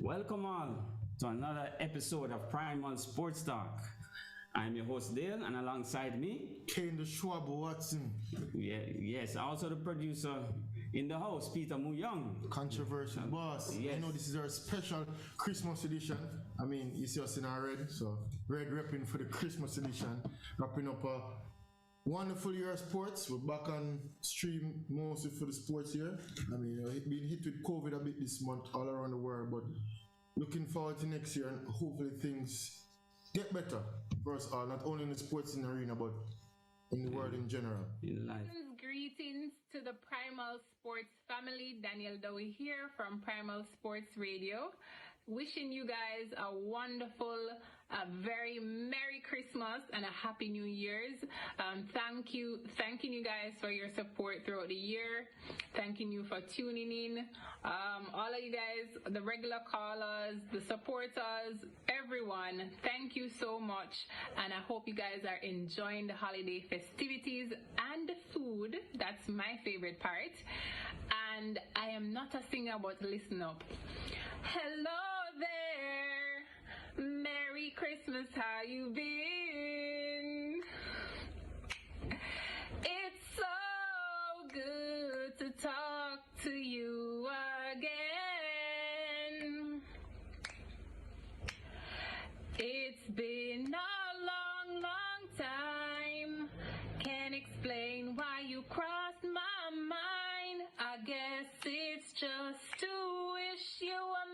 Welcome all to another episode of Primal Sports Talk. I'm your host Dale, and alongside me, Kane the Schwab Watson. Yes, also the producer in the house, Peter Muyong. Controversial boss. Yes. I know this is our special Christmas edition. I mean, you see us in our red, so red repping for the Christmas edition. Wrapping up a wonderful year of sports. We're back on stream mostly for the sports here. I mean, being hit with COVID a bit this month all around the world, but looking forward to next year and hopefully things get better for us all, not only in the sports arena, but in the world in general. In life. Greetings to the Primal Sports family. Danielle Dowie here from Primal Sports Radio. Wishing you guys a wonderful, very Merry Christmas and a Happy New Year's. Thanking you guys for your support throughout the year. Thanking you for tuning in. All of you guys, the regular callers, the supporters, everyone, thank you so much. And I hope you guys are enjoying the holiday festivities and the food. That's my favorite part. And I am not a singer, but listen up. Hello there, Merry Christmas, how you been? It's so good to talk to you again. It's been a long, long time. Can't explain why you crossed my mind. I guess it's just to wish you a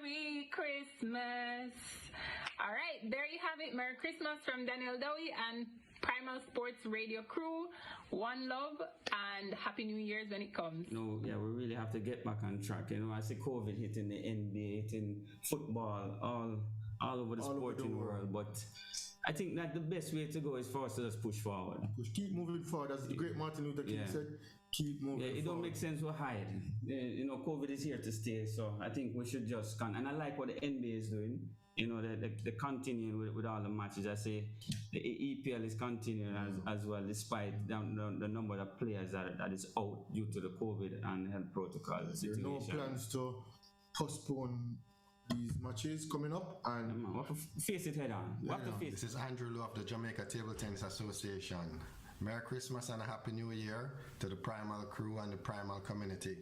Merry Christmas. All right, there you have it. Merry Christmas from Danielle Dowie and Primal Sports Radio crew. One love and Happy New Year's when it comes. No, yeah, we really have to get back on track. You know, I see COVID hitting the NBA, hitting football, all over the sporting world. But I think that the best way to go is for us to just push forward. Keep moving forward. As the great Martin Luther King said, keep moving forward. It don't make sense to hide. You know, COVID is here to stay. So I think we should just and I like what the NBA is doing. You know, they're continuing with all the matches. I say the EPL is continuing as well, despite the number of players that is out due to the COVID and health protocol situation. There are no plans to postpone these matches coming up, and we have to face it head on. This is Andrew Lowe of the Jamaica Table Tennis Association. Merry Christmas and a Happy New Year to the Primal crew and the Primal community.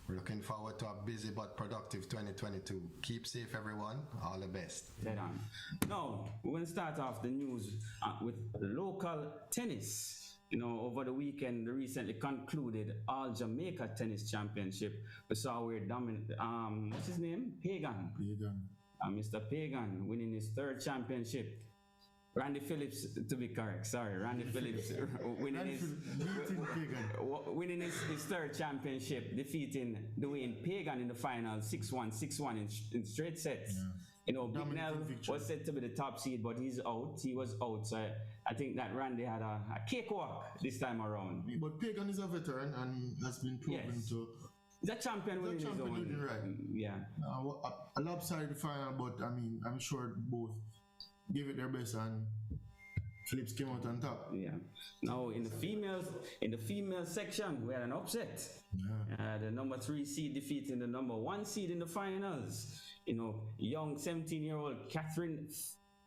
We're looking forward to a busy but productive 2022. Keep safe, everyone. All the best. Head on. Now, we're going to start off the news with local tennis. You know, over the weekend, the recently concluded All Jamaica Tennis Championship. We saw where what's his name? Pagan. Mr. Pagan winning his third championship. Randy Phillips, to be correct, sorry. Randy Phillips winning his third championship, defeating Dwayne Pagan in the final 6-1, 6-1 in straight sets. Yeah. You know, Big Nell was said to be the top seed, but he's out. He was out, so I think that Randy had a cakewalk this time around. But Pagan is a veteran and has been proven to. He's a champion winning his own. Doing right. Yeah. A lopsided final, but I mean, I'm sure both gave it their best and Phillips came out on top. Yeah. Now in the female section, we had an upset. Yeah. The number 3 seed defeating the number 1 seed in the finals. You know, young 17-year-old Catherine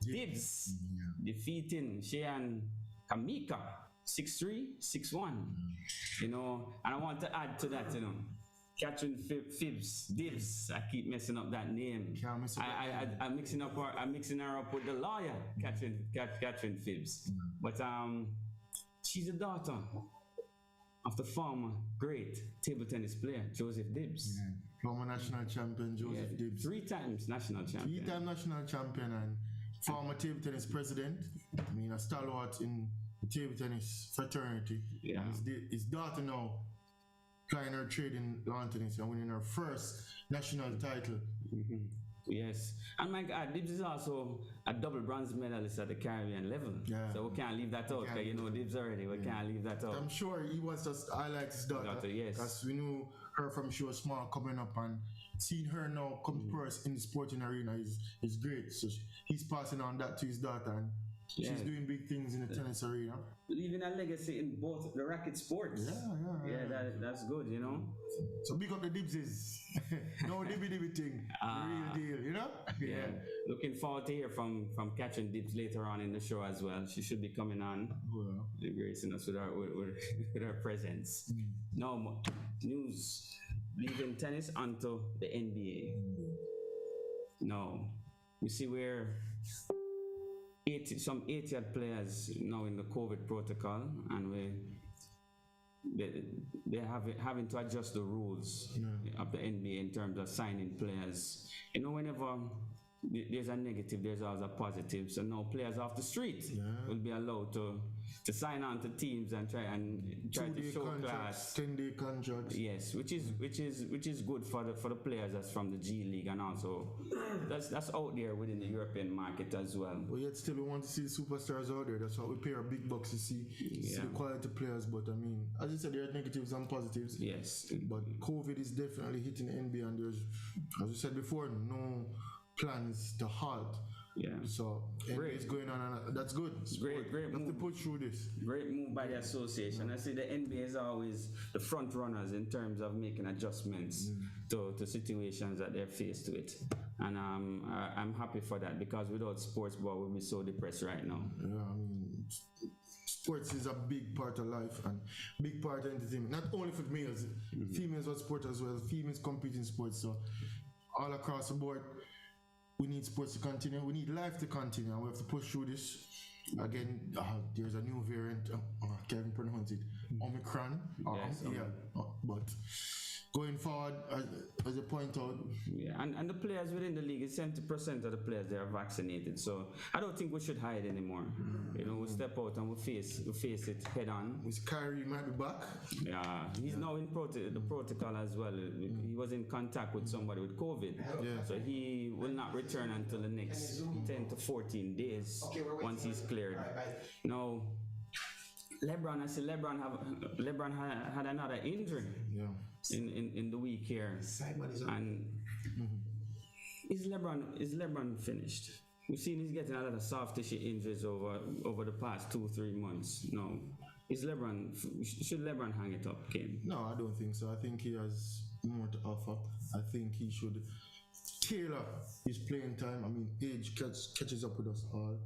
Dibbs defeating Cheyenne Kamika 6-3, 6-1. You know, and I want to add to that, you know, Catherine Dibbs. I keep messing up that name. I'm mixing her up with the lawyer, Catherine Phibbs. But she's a daughter of the former great table tennis player Joseph Dibbs. Yeah. Former national champion Joseph Dibbs. 3 times national champion. 3-time national champion and former table tennis president. I mean, a stalwart in the table tennis fraternity. Yeah. His daughter now playing her trade in lawn tennis and winning her first national title. Mm-hmm. Yes, and my God, Dibbs is also a double bronze medalist at the Caribbean level. Yeah. So we can't leave that out, because you know Dibbs already. We can't leave that out. I'm sure he wants us to highlight his daughter. Yes. Because we knew her from she was small coming up, and seeing her now come first in the sporting arena is great. So he's passing on that to his daughter, and She's doing big things in the tennis arena. Leaving a legacy in both the racket sports. Yeah, that's good, you know. So big up the Dibbses. No dibby thing. Real deal, you know? Yeah. Looking forward to hear from Catherine Dibbs later on in the show as well. She should be coming on, gracing us with her presence. Now, news. Leaving tennis onto the NBA. Now, you see where some 80 players now in the COVID protocol, and they're having to adjust the rules of the NBA in terms of signing players. You know, whenever there's a negative, there's always a positive. So now players off the street will be allowed to sign on to teams and try to show class. 10-day contracts. Yes, which is good for the players that's from the G League, and also that's out there within the European market as well. But yet still we want to see the superstars out there. That's why we pay our big bucks to see the quality players. But I mean, as you said, there are negatives and positives. Yes. But COVID is definitely hitting the NBA, and there's, as you said before, no plans to halt. Yeah. So NBA is going on, and that's good. Great move. Have to push through this. Great move by the association. I see the NBA is always the front runners in terms of making adjustments to situations that they're faced with, and I'm happy for that, because without sports ball we'll be so depressed right now. Yeah, I mean, sports is a big part of life and big part of entertainment. Not only for males, females are sport as well. Females compete in sports, so all across the board. We need sports to continue. We need life to continue, and we have to push through this. Again, there's a new variant. Kevin pronounced it Omicron. Yes, but going forward, as you point out, and the players within the league, is 70% of the players they are vaccinated. So I don't think we should hide anymore. You know, we step out and we face it head on. With Kyrie might be back. Yeah, he's now in the protocol as well. He was in contact with somebody with COVID, so he will not return until the next 10 to 14 days once he's cleared. Now, LeBron had another injury in the week here, and is LeBron finished? We've seen he's getting a lot of soft tissue injuries over the past 2-3 months. No, should LeBron hang it up, Kane? No, I don't think so. I think he has more to offer. I think he should tailor his playing time. I mean, age catches up with us all.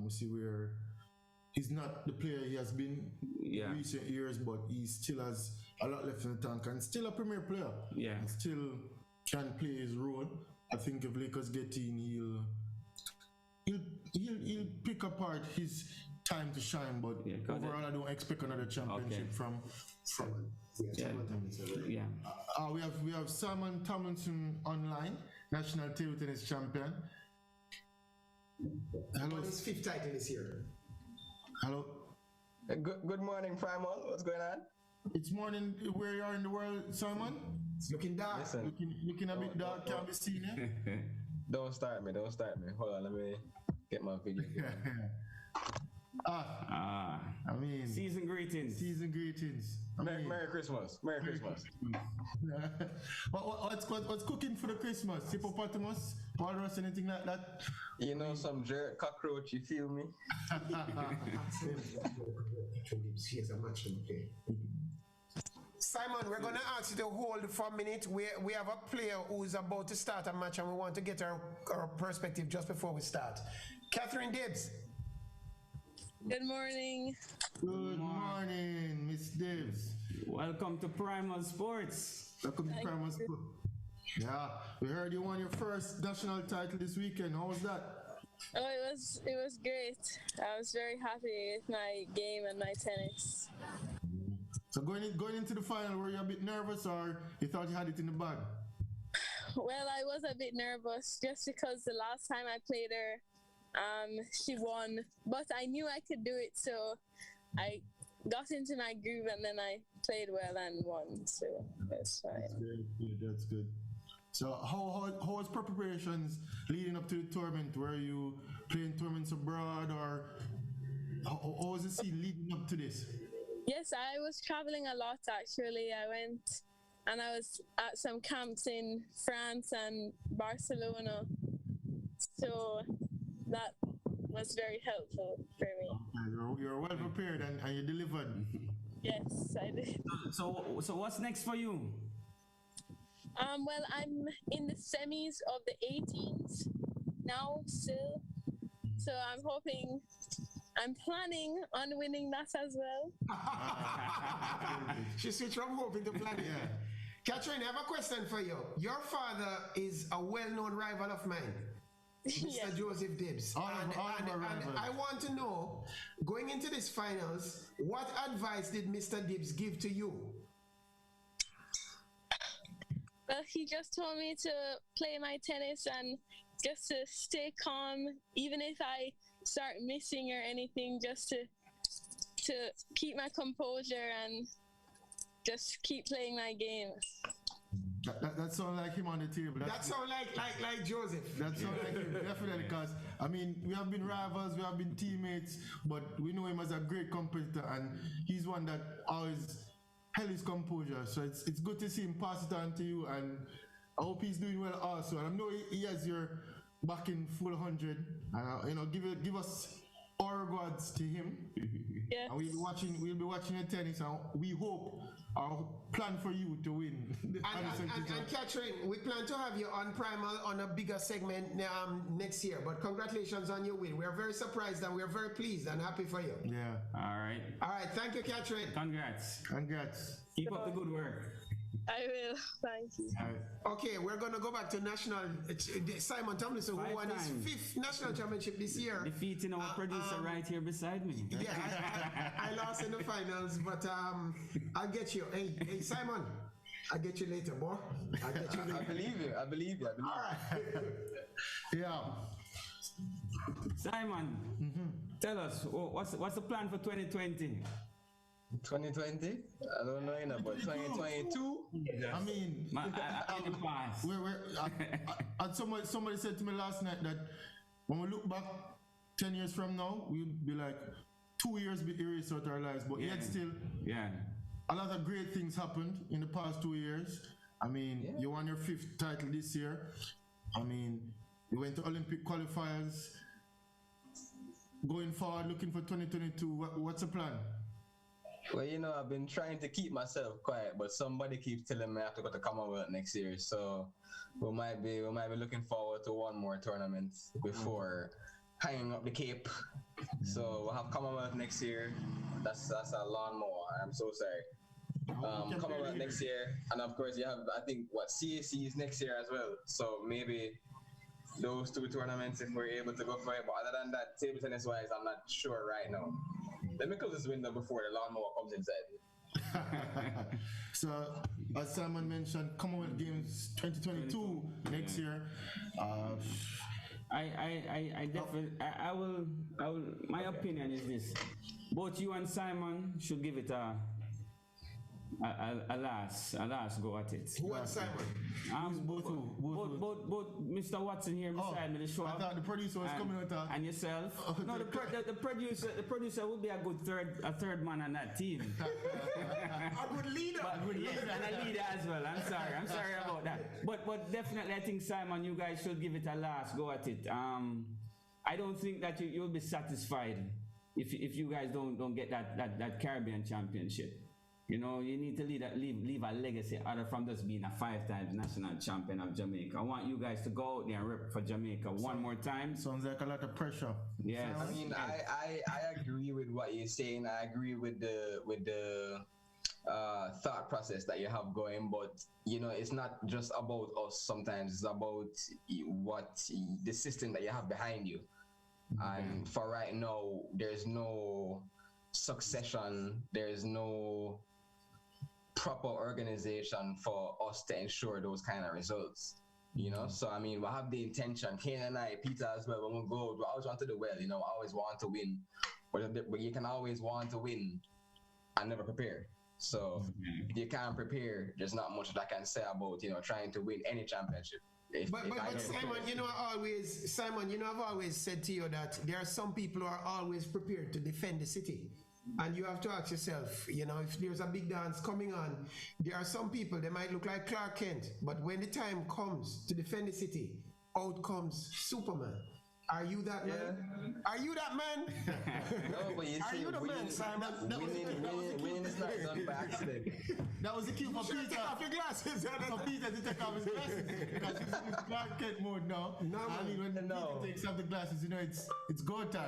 We see where he's not the player he has been in recent years, but he still has a lot left in the tank, and still a premier player. Yeah, and still can play his role. I think if Lakers get in, he'll pick apart his time to shine. But overall, I don't expect another championship from. We have Simon Tomlinson online, national table tennis champion. Hello. His 5th title this year. Hello. Good morning, Primal. What's going on? It's morning where you are in the world, Simon. It's looking dark. Listen, looking a bit dark, can't be seen, eh? Don't start me. Hold on, let me get my video. I mean, season greetings. Merry Christmas. What's cooking for the Christmas? Hippopotamus, walrus, anything like that? You know, some jerk cockroach. You feel me? Simon, we're going to ask you to hold for a minute. We have a player who's about to start a match, and we want to get our perspective just before we start. Catherine Dibbs. Good morning. Good morning, Miss Dibbs. Welcome to Primal Sports. Welcome to Primal Sports. Yeah, we heard you won your first national title this weekend. How was that? Oh, it was great. I was very happy with my game and my tennis. So going into the final, were you a bit nervous, or you thought you had it in the bag? Well, I was a bit nervous just because the last time I played her, she won, but I knew I could do it, so I got into my groove and then I played well and won, so that's fine. That's good. Yeah, that's good. So how was preparations leading up to the tournament? Were you playing tournaments abroad, or how was the scene leading up to this? Yes, I was traveling a lot actually. I went and I was at some camps in France and Barcelona, so that was very helpful for me. You're well prepared and you delivered. Yes, I did. So what's next for you? Well, I'm in the semis of the 18s now still. So I'm planning on winning that as well. She switched from hoping to planning. Yeah. Catherine, I have a question for you. Your father is a well-known rival of mine, Mr. Yes. Joseph Dibbs. And I want to know, going into these finals, what advice did Mr. Dibbs give to you? Well, he just told me to play my tennis and just to stay calm, even if I start missing or anything, just to keep my composure and just keep playing my game. That sounds like him on the table. That sounds like Joseph. That sounds like him, definitely, because, I mean, we have been rivals, we have been teammates, but we know him as a great competitor, and he's one that always held his composure. So it's good to see him pass it on to you, and I hope he's doing well also. And I know he has your back in full 100, and give us our regards to him. Yes. And we'll be watching your tennis, and we hope our plan for you to win. And Catherine, we plan to have you on Primal on a bigger segment next year. But congratulations on your win. We are very surprised and we are very pleased and happy for you. Yeah. All right. Thank you, Catherine. Congrats. Keep up the good work. I will. Thank you. Okay, we're going to go back to national. Simon Tomlinson, who won his 5th national championship this year. Defeating our producer right here beside me. Yeah, I lost in the finals, but I'll get you. Hey, Simon, I'll get you later, boy. I'll get you later. I believe you. All right. Yeah. Simon, tell us, what's the plan for 2020? 2020? I don't know, but 2022? I mean, in the past. Somebody said to me last night that when we look back 10 years from now, we'll be like 2 years be erased out our lives, but yet still, a lot of great things happened in the past 2 years. I mean, you won your 5th title this year. I mean, you went to Olympic qualifiers. Going forward, looking for 2022, what's the plan? Well, I've been trying to keep myself quiet, but somebody keeps telling me I have to go to Commonwealth next year. So we might be looking forward to one more tournament before hanging up the cape. So we'll have Commonwealth next year. That's a lawnmower. I'm so sorry. Commonwealth next year, and of course you have, I think, CAC is next year as well. So maybe those 2 tournaments if we're able to go for it. But other than that, table tennis wise, I'm not sure right now. Let me close this window before the lawnmower comes inside. So, as Simon mentioned, Commonwealth Games 2022 next year. I definitely, I will. My opinion is this: both you and Simon should give it a last go at it. Who and Simon? Both Mr. Watson here beside me, the show. I thought the producer was coming with that. And yourself. No, the producer would be a good third man on that team. A good leader. And a leader as well. I'm sorry about that. But definitely I think, Simon, you guys should give it a last go at it. I don't think that you'll be satisfied if you guys don't get that Caribbean championship. You need to leave a legacy other from just being a 5-time national champion of Jamaica. I want you guys to go out there and rep for Jamaica one more time. Sounds like a lot of pressure. Yes. I mean, I agree with what you're saying. I agree with the thought process that you have going, but it's not just about us. Sometimes it's about what the system that you have behind you. And for right now, there's no succession. There's no proper organization for us to ensure those kind of results, So I mean, we have the intention. Kane and I, Peter as well, when we go, we always want to do well. I always want to win, but you can always want to win and never prepare. So if you can't prepare, there's not much that I can say about trying to win any championship. But Simon, I've always said to you that there are some people who are always prepared to defend the city. And you have to ask yourself, if there's a big dance coming on, there are some people, they might look like Clark Kent, but when the time comes to defend the city, out comes Superman. Are you that man? Are you that man? No, but you Are see, you the man, Simon? winning is not done by accident. That was the cue for Peter. Take off your glasses. For Peter to take off his glasses. Because he's in Clark Kent mode now. No, I mean, when Peter takes off the glasses, you know, it's go time.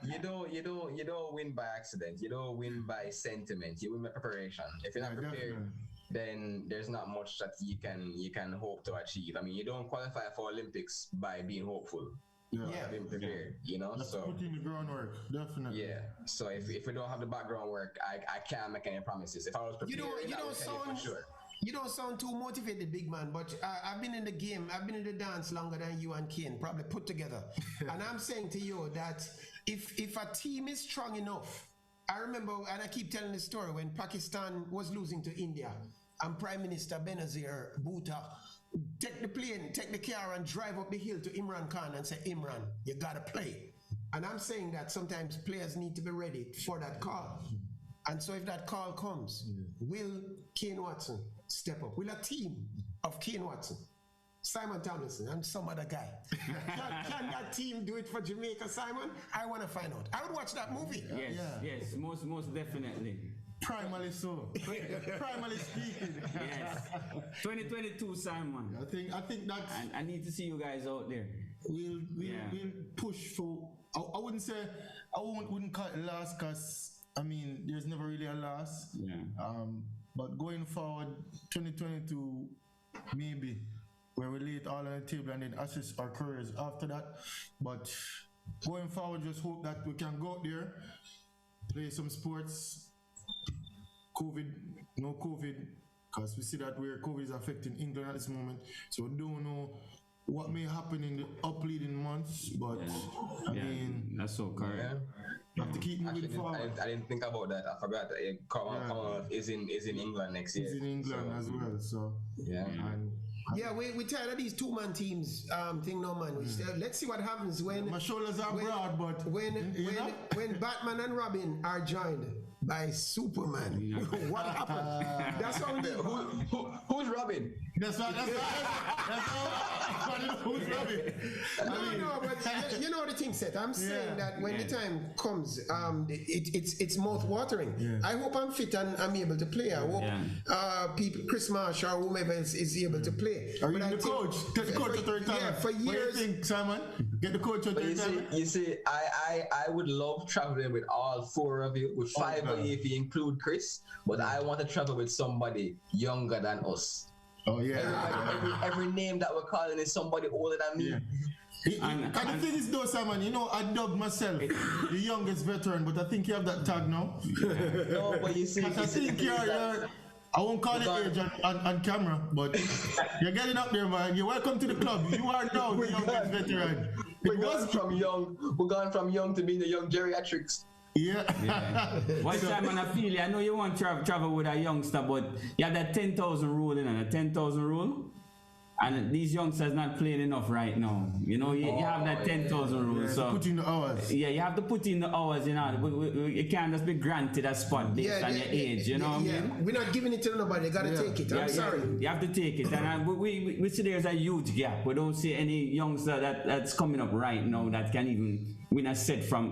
You don't win by accident. You don't win by sentiment. You win by preparation. If you're not prepared, then there's not much that you can hope to achieve. I mean, you don't qualify for Olympics by being hopeful. Yeah. Being prepared, you know. That's so putting the groundwork, definitely. Yeah. So if we don't have the background work, I can't make any promises. If I was prepared, you don't sound too motivated, big man. But I've been in the game. I've been in the dance longer than you and Kane probably put together. And I'm saying to you that if a team is strong enough, I remember, and I keep telling the story when Pakistan was losing to India, and Prime Minister Benazir Bhutto take the plane, take the car and drive up the hill to Imran Khan and say, Imran, you gotta play. And I'm saying that sometimes players need to be ready for that call. And so if that call comes, will Kane Watson step up? Will a team of Kane Watson, Simon Tomlinson, and some other guy, can that team do it for Jamaica, Simon? I want to find out. I would watch that movie. Yes, most definitely. Primally so. Primally speaking. Yes. 2022, Simon. I think that's. And I need to see you guys out there. We'll push for. I wouldn't say I wouldn't call it last, because I mean there's never really a last. Yeah. But going forward, 2022 maybe where we lay it all on the table and then assess our careers after that. But going forward, just hope that we can go out there, play some sports. No COVID, because we see that where COVID is affecting England at this moment. So we don't know what may happen in the upleading months, but I mean, that's so correct. Have to keep moving forward. I didn't think about that. I forgot that Commonwealth is in England next year. It's in England as well. So we tired of these two-man teams thing, no man. Let's see what happens when my shoulders are broad, but when Batman and Robin are joined by Superman. What happened? That's how who's Robin? That's right. Who's Robin? No, but you know the thing set. I'm saying that when the time comes, it's mouth-watering. Yeah. I hope I'm fit and I'm able to play. I hope people, Chris Marsh or whomever else is able to play. Are you the coach? Get the coach at third time. Yeah, for years. What do you think, Simon? Get the coach at third time. You see, I would love traveling with all four of you, with five of you if you include Chris, but I want to travel with somebody younger than us. Oh yeah. Every name that we're calling is somebody older than me. Yeah. And the thing is though, Simon, you know, I dubbed myself the youngest veteran, but I think you have that tag now. No, but you see, I think you're I won't call it age on camera, but you're getting up there, man. You're welcome to the club. You are now the youngest veteran. We're gone from young to being the young geriatrics. Yeah. What Simon, I feel you. I know you want to travel with a youngster, but you have that 10,000 rule, the 10,000 rule. And these youngsters not playing enough right now. You know, you have that 10,000 rule. Yeah, so put in the hours. Yeah, you have to put in the hours, you know. You can't just be granted a spot based on your age, you know what I mean? We're not giving it to nobody. You got to take it. I'm sorry. You have to take it. And we see there's a huge gap. We don't see any youngster that's coming up right now that can even win a set from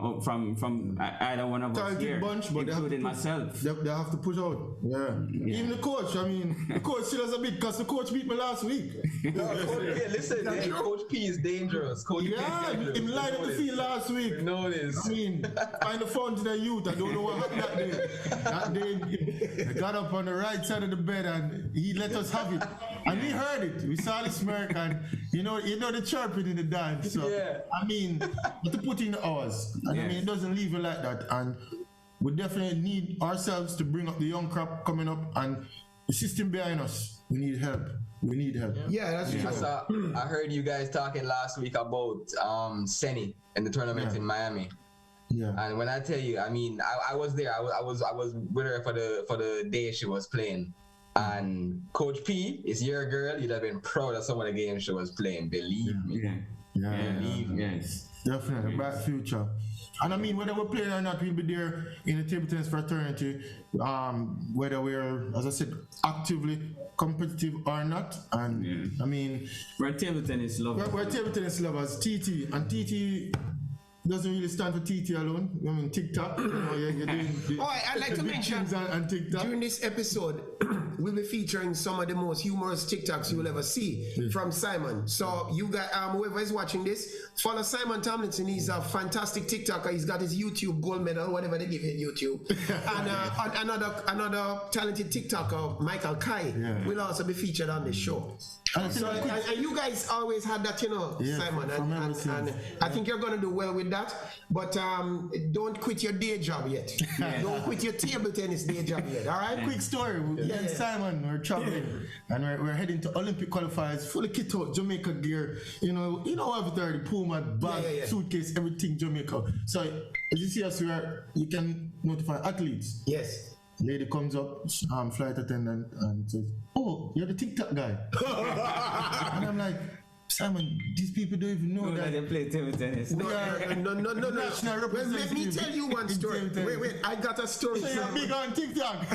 either one of us here, bunch, but including myself. They have to push out. Yeah. Even the coach, I mean, the coach still has a big, because the coach beat me last week. Listen, Coach P is dangerous. Coach P is dangerous. In line at the field last week. Notice. I mean, find the phone to the youth. I don't know what happened that day. That day, I got up on the right side of the bed and he let us have it. And we heard it. We saw the smirk and you know the chirping in the dance. So I mean, but to put in the hours. And I mean, it doesn't leave you like that. And we definitely need ourselves to bring up the young crop coming up and the system behind us. We need help. Yeah, that's true. I heard you guys talking last week about Senny in the tournament in Miami. Yeah. And when I tell you, I mean, I was there. I was with her for the day she was playing. And Coach P is your girl. You'd have been proud of some of the games she was playing. Believe me. Believe me. Yes. Definitely, bright future. And I mean, whether we're playing or not, we'll be there in the table tennis fraternity. Whether we're, as I said, actively competitive or not. And I mean, we're table tennis lovers. We're table tennis lovers. TT, and TT doesn't really stand for TT alone. I mean, TikTok. You're doing I'd like to mention and TikTok. During this episode, we'll be featuring some of the most humorous TikToks you will ever see from Simon. So you got whoever is watching this, follow Simon Tomlinson. He's a fantastic TikToker. He's got his YouTube gold medal, whatever they give you at YouTube. And another talented TikToker, Michael Kai, will also be featured on this show. And you guys always had that, Simon. And I think you're going to do well with that. But don't quit your day job yet. Don't quit your table tennis day job yet. All right? Quick story. Simon, we're traveling and we're heading to Olympic qualifiers, fully kit out, Jamaica gear. Everything, Puma, bag, suitcase, everything Jamaica. So as you see us, you can notify athletes. Yes. Lady comes up, flight attendant, and says, "Oh, you're the TikTok guy." And I'm like, Simon, these people don't even know that they play table tennis. No. Well, let me tell you one story. Wait, I got a story. So you're big on TikTok.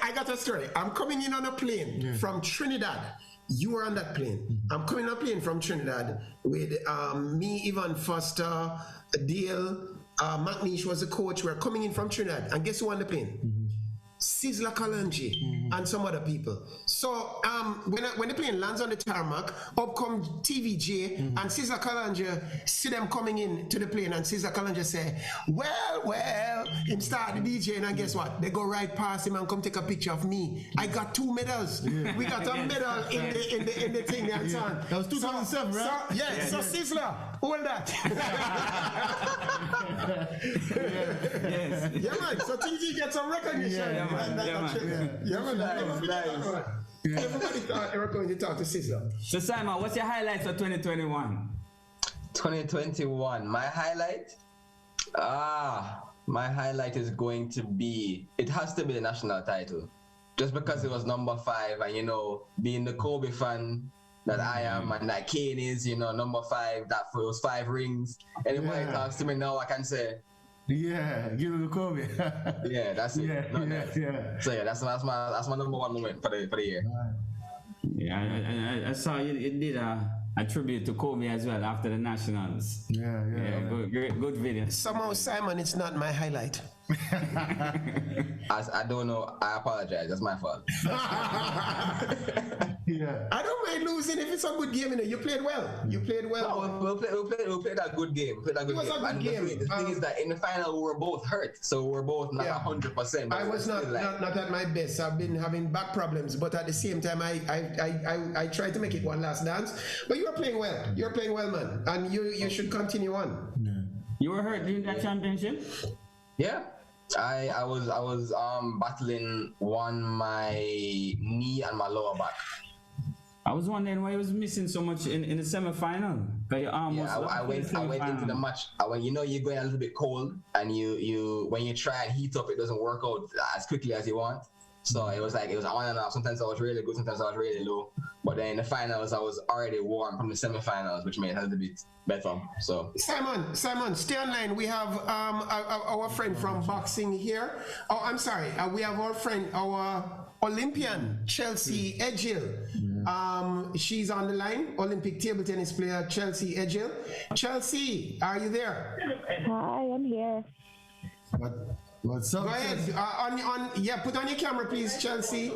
I got a story. I'm coming in on a plane from Trinidad. You were on that plane. I'm coming on a plane from Trinidad with me, Ivan Foster, Dale, McNeish was the coach. We're coming in from Trinidad. And guess who on the plane? Sizzla Kalonji and some other people. So when the plane lands on the tarmac, up come TVJ and Sizzla Kalonji see them coming in to the plane, and Sizzla Kalonji say, well, him start the DJ, and guess what? They go right past him and come take a picture of me. I got 2 medals. We got a medal in the thing and so on. That was 2007, right? So Sizzla, hold that. Yeah, man. So TG gets some recognition. Everybody thought they were going to talk to Sizzla. So Simon, what's your highlights for 2021? 2021, my highlight? My highlight is going to be, it has to be the national title. Just because it was number 5, and being the Kobe fan that I am and that Kane is, number 5, that for those 5 rings. Anybody talks to me now, I can say, yeah, give it a Kobe. Yeah, that's it. Yeah. So that's my number 1 moment for the year. Yeah, I saw you did a tribute to Kobe as well after the Nationals. Yeah. Good video. Somehow, Simon, it's not my highlight. I don't know. I apologize. That's my fault. I don't mind losing if it's a good game. You played well. You played well. No, we played a good game. It was a good game. The thing is that in the final we were both hurt, so we're both not 100%. I was not at my best. I've been having back problems, but at the same time, I tried to make it one last dance. But you were playing well. You're playing well, man, and you should continue on. Yeah. You were hurt during that championship? Yeah. I was battling my knee and my lower back. I was wondering why he was missing so much in the semi-final. I went into the match. You're going a little bit cold, and you when you try and heat up, it doesn't work out as quickly as you want. So it was on and off. Sometimes I was really good, sometimes I was really low. But then in the finals, I was already warm from the semi-finals, which made it a little bit better. So Simon, stay online. We have our friend from boxing here. Oh, I'm sorry. We have our friend, our Olympian, Chelsea Edgill. She's on the line. Olympic table tennis player Chelsea Edgill. Chelsea, are you there? Hi, I'm here. What's up? Go ahead. Put on your camera, please, Chelsea.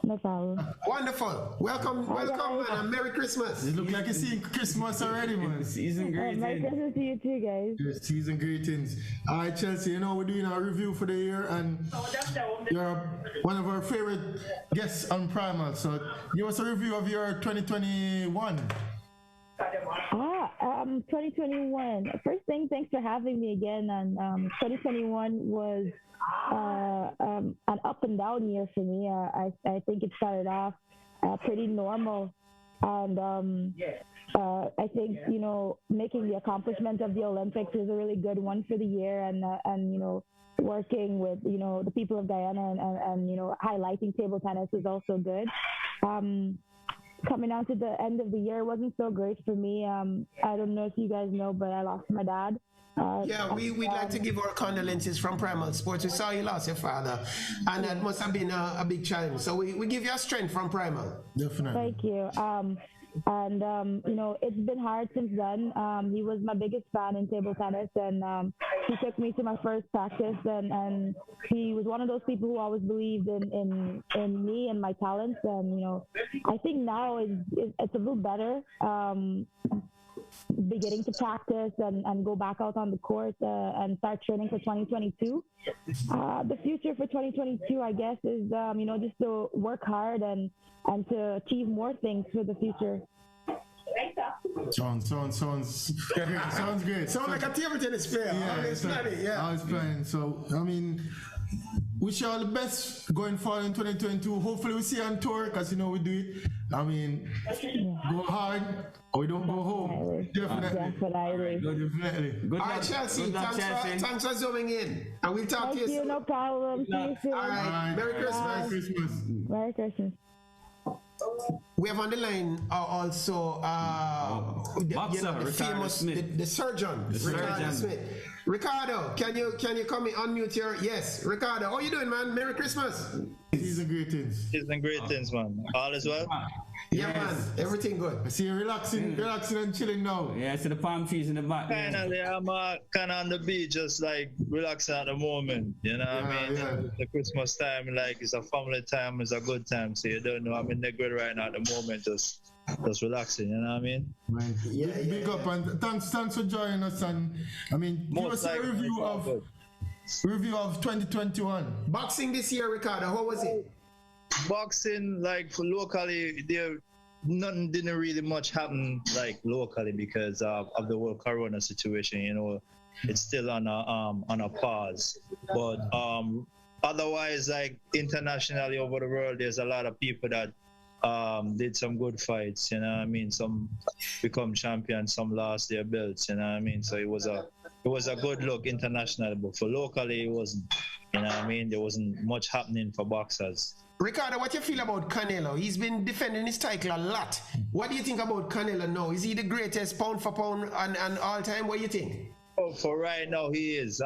No problem. Wonderful. Welcome, man, and Merry Christmas. You look like you're seeing Christmas already, man. Season greetings. Merry Christmas to you too, guys. Season greetings. All right, Chelsea, we're doing our review for the year, and you're one of our favorite guests on Primal. So give us a review of your 2021. 2021. First thing, thanks for having me again. And 2021 was an up and down year for me. I think it started off pretty normal, and I think making the accomplishment of the Olympics was a really good one for the year, and working with the people of Guyana and highlighting table tennis was also good. coming on to the end of the year wasn't so great for me. I don't know if you guys know, but I lost my dad. We'd like to give our condolences from Primal Sports. We saw you lost your father, and that must have been a big challenge. So we give you a strength from Primal. Definitely. Thank you. It's been hard since then. He was my biggest fan in table tennis, and he took me to my first practice, and he was one of those people who always believed in me and my talents. And I think now it's a little better. Beginning to practice and go back out on the court and start training for 2022. The future for 2022, I guess, is just to work hard and to achieve more things for the future. Sounds great. Sounds like a table tennis player. I was playing. So wish you all the best going forward in 2022. Hopefully we see you on tour, because we do it. Go hard or we don't go home. Definitely. Definitely. All right, Chelsea. Thanks for zooming in. And we'll talk to you soon. No problem. See you soon. All right. Merry Christmas. Merry Christmas. We have on the line also the famous the surgeon, Rikardo Smith. Rikardo, can you come in, unmute your Rikardo, how you doing, man? Merry Christmas. Season greetings. Season greetings, man. All is well? Yeah, man. Everything good. I see you relaxing and chilling now. Yeah, I see the palm trees in the back. Finally, I'm kind of on the beach, just like relaxing at the moment. You know what I mean? Yeah. The Christmas time, like, it's a family time, it's a good time. So you don't know, I'm in the grid right now at the moment, just relaxing. You know what I mean? Right. Big up, and thanks for joining us. And give us a review of 2021. Boxing this year, Rikardo, how was it? Boxing, like, for locally, nothing didn't really much happen, like, locally, because of the whole corona situation. It's still on a pause. But otherwise, like, internationally over the world, there's a lot of people that did some good fights. You know what I mean? Some become champions, some lost their belts. You know what I mean? So it was a good look internationally, but for locally, it wasn't. You know what I mean? There wasn't much happening for boxers. Rikardo, what do you feel about Canelo? He's been defending his title a lot. What do you think about Canelo now? Is he the greatest pound for pound and all time? What do you think? Oh, for right now, he is.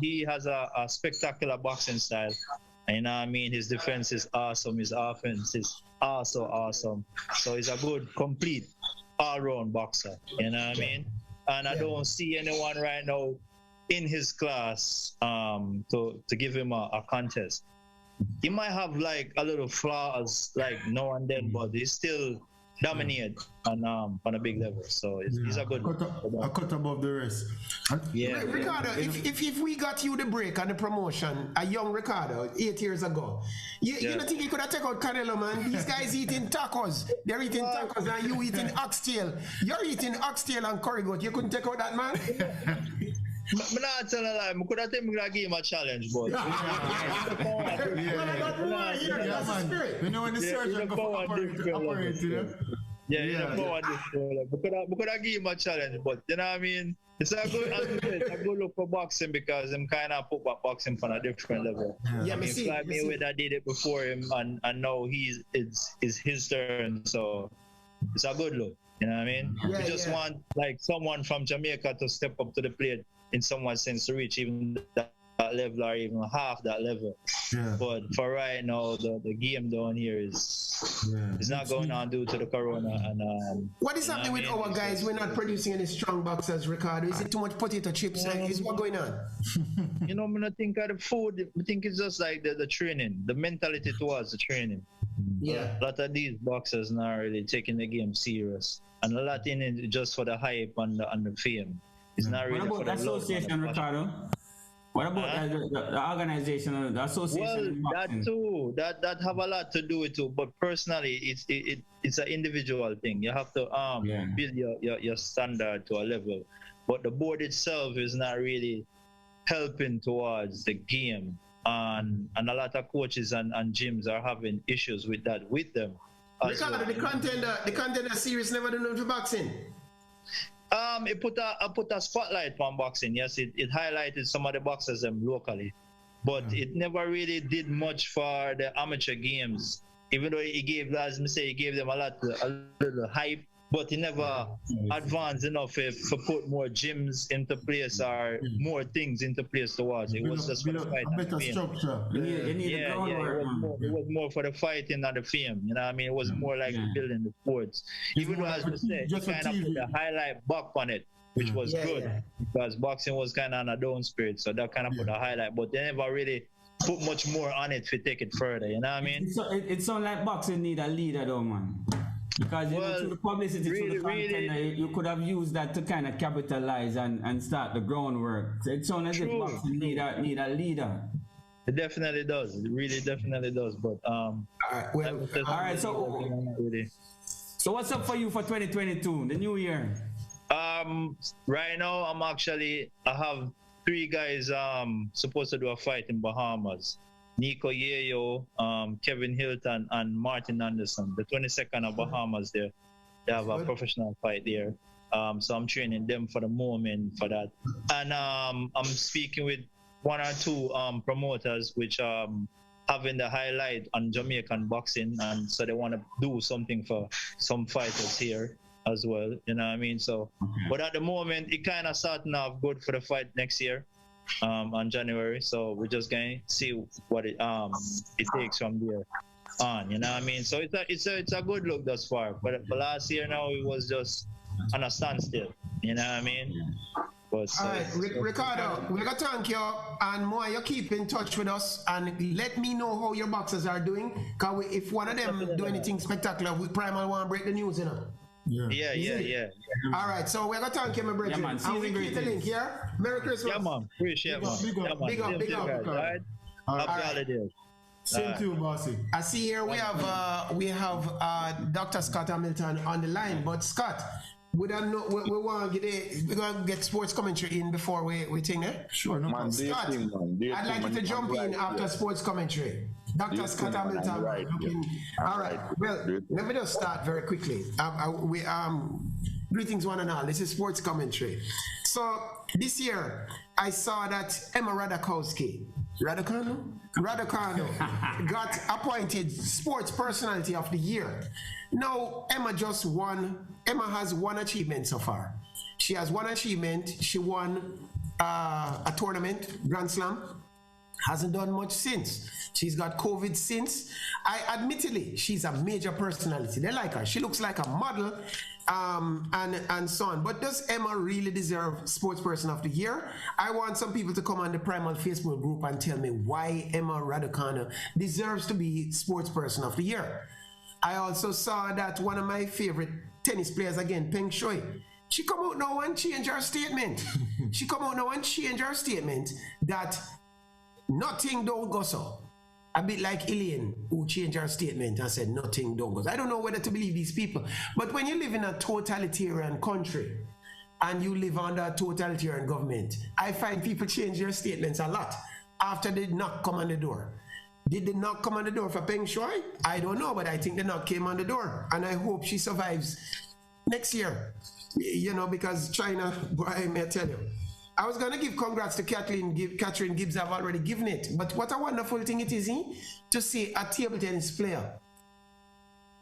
He has a spectacular boxing style. You know what I mean? His defense is awesome. His offense is also awesome. So he's a good, complete, all-round boxer. You know what I mean? And I don't see anyone right now in his class to give him a contest. He might have like a little flaws like now and then, but he's still dominated on a big level. So he's a good a cut above the rest. Yeah. Rikardo, if we got you the break on the promotion, a young Rikardo 8 years ago, you don't think you could have taken out Canelo, man? These guys eating tacos. They're eating tacos and you eating oxtail. You're eating oxtail and curry goat. You couldn't take out that man? I'm not telling a lie. I could have taken him a challenge, but You know when the surgeon go for operate, we could have given him a challenge, but you know what I mean? It's a good look for boxing, because I'm kind of put boxing on a different level. Floyd Mayweather did it before him, and now it's his turn, so it's a good look. You know what I mean? We just want like someone from Jamaica to step up to the plate in someone's sense to reach even that level or even half that level. But for right now, the game down here is not going on due to the corona. And what is happening with our guys? We're not producing any strong boxers, Rikardo. Is it too much potato chips? Is what going on? I'm not think of the food. I think it's just like the training, the mentality towards the training. A lot of these boxers not really taking the game serious, and a lot in it just for the hype and the fame. It's not really. What about the association, Rikardo? What about the organization, the association? Well, that too. That have a lot to do with it. But personally, it's an individual thing. You have to build your standard to a level. But the board itself is not really helping towards the game. And a lot of coaches and gyms are having issues with that with them. Rikardo, the contender series never done for boxing. It put a spotlight on boxing. Yes, it highlighted some of the boxers locally, but it never really did much for the amateur games even though he gave, as me say, he gave them a little hype, but he never advanced enough to put more gyms into place or more things into place towards it. It was just for the fight and the fame. It was more for the fighting and the fame. You know what I mean? It was more like building the sports. Even though, as we said, he kind of put a highlight back on it, which was good because boxing was kind of on a down spirit, so that kind of put a highlight, but they never really put much more on it to take it further. You know what I mean? It sounds like boxing need a leader, though, man. Because through the publicity, through the content, you could have used that to kind of capitalize and start the groundwork. It sounds as if boxing need a leader. It definitely does. It really definitely does. But all right. So what's up for you for 2022, the new year? Right now I have 3 guys supposed to do a fight in Bahamas. Nico Yeo, Kevin Hylton, and Martin Anderson. The 22nd of Bahamas there. They have a professional fight there. So I'm training them for the moment for that. And I'm speaking with 1 or 2 promoters which having the highlight on Jamaican boxing, and so they want to do something for some fighters here as well. You know what I mean? So, but at the moment it kind of starting off good for the fight next year. On January, so we're just going to see what it takes from there on. You know what I mean? So it's a good look thus far. But last year now it was just on a standstill. You know what I mean? But all right, Rikardo, we're gonna thank you, and more you keep in touch with us and let me know how your boxers are doing. Cause if one of them do anything spectacular, we Primal want to break the news, you know. Yeah. All right, so we're gonna thank you, my brother. Yeah, and we keep the link here. Merry Christmas. Yeah, man. Appreciate it. Big up. All right. Happy holidays. Same to you, bossy. I see here we have Dr. Scott Hamilton on the line, but Scott, we want to get sports commentary in before we think, eh? Sure, no problem. Scott, I'd like you to jump in after sports commentary. Dr. Scott Hamilton. Right. All right. Well, let me just start very quickly. Greetings one and all. This is sports commentary. So this year, I saw that Emma Raducanu got appointed Sports Personality of the Year. Now, Emma has one achievement so far. She has one achievement. She won a tournament, Grand Slam. Hasn't done much since. She's got COVID since. Admittedly, she's a major personality. They like her. She looks like a model, and so on. But does Emma really deserve Sports Person of the Year? I want some people to come on the Primal Facebook group and tell me why Emma Raducanu deserves to be Sports Person of the Year. I also saw that one of my favorite tennis players again, Peng Shui, she come out now and change her statement. That nothing don't go so. A bit like Ilian, who changed her statement and said nothing don't go so. I don't know whether to believe these people, but when you live in a totalitarian country and you live under a totalitarian government, I find people change their statements a lot after the knock come on the door. Did the knock come on the door for Peng Shui? I don't know, but I think the knock came on the door, and I hope she survives next year. You know, because China, boy, may I tell you. I was going to give congrats to Catherine Gibbs. I've already given it. But what a wonderful thing it is to see a table tennis player,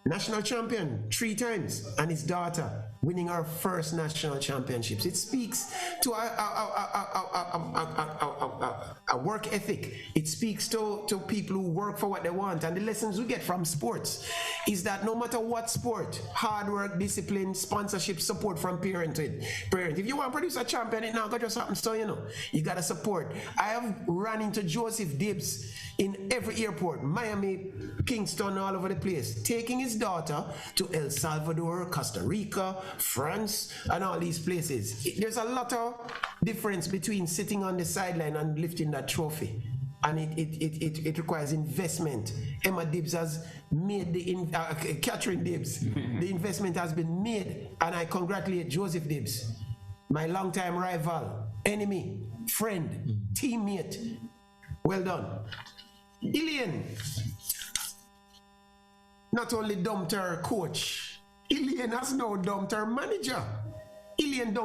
national champion 3 times, and his daughter winning her first national championships. It speaks to a work ethic. It speaks to people who work for what they want. And the lessons we get from sports is that no matter what sport, hard work, discipline, sponsorship, support from parent. If you want to produce a champion, it now got just happen. So, you know, you got to support. I have run into Joseph Dibbs in every airport, Miami, Kingston, all over the place, taking his daughter to El Salvador, Costa Rica, France, and all these places. There's a lot of difference between sitting on the sideline and lifting that trophy, and it requires investment. Emma Dibbs has made Catherine Dibbs. The investment has been made, and I congratulate Joseph Dibbs, my longtime rival, enemy, friend, teammate. Well done. Ilian not only dumped her coach, Ilian has now dumped her manager. Ilian,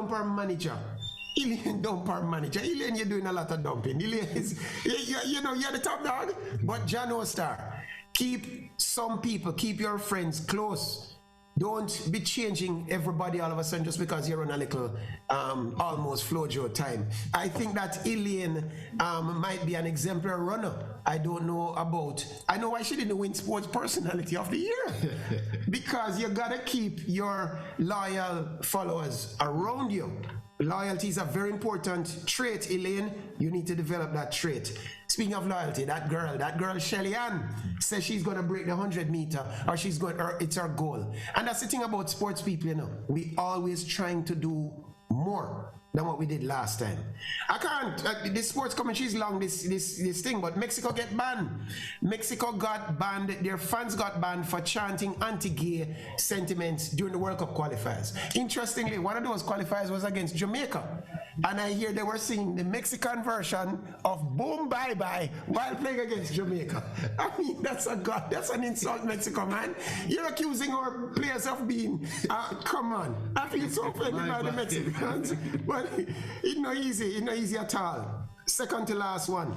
you're doing a lot of dumping. Ilian is, you're the top dog, but John O'Star. keep some people, keep your friends close. Don't be changing everybody all of a sudden just because you're on a little almost flojo time. I think that Elaine might be an exemplary runner. I don't know about. I know why she didn't win Sports Personality of the Year. Because you gotta keep your loyal followers around you. Loyalty is a very important trait, Elaine. You need to develop that trait. Speaking of loyalty, that girl Shelly Ann says she's going to break the 100-meter, or it's her goal. And that's the thing about sports people, you know. We always trying to do more than what we did last time. I can't, this sports commentary is long, this thing, but Mexico get banned. Mexico got banned, their fans got banned for chanting anti-gay sentiments during the World Cup qualifiers. Interestingly, one of those qualifiers was against Jamaica. And I hear they were singing the Mexican version of Boom Bye Bye while playing against Jamaica. I mean, that's an insult, Mexico, man. You're accusing our players of being, come on. I feel so offended by the Mexicans. But it's not easy at all. Second to last one.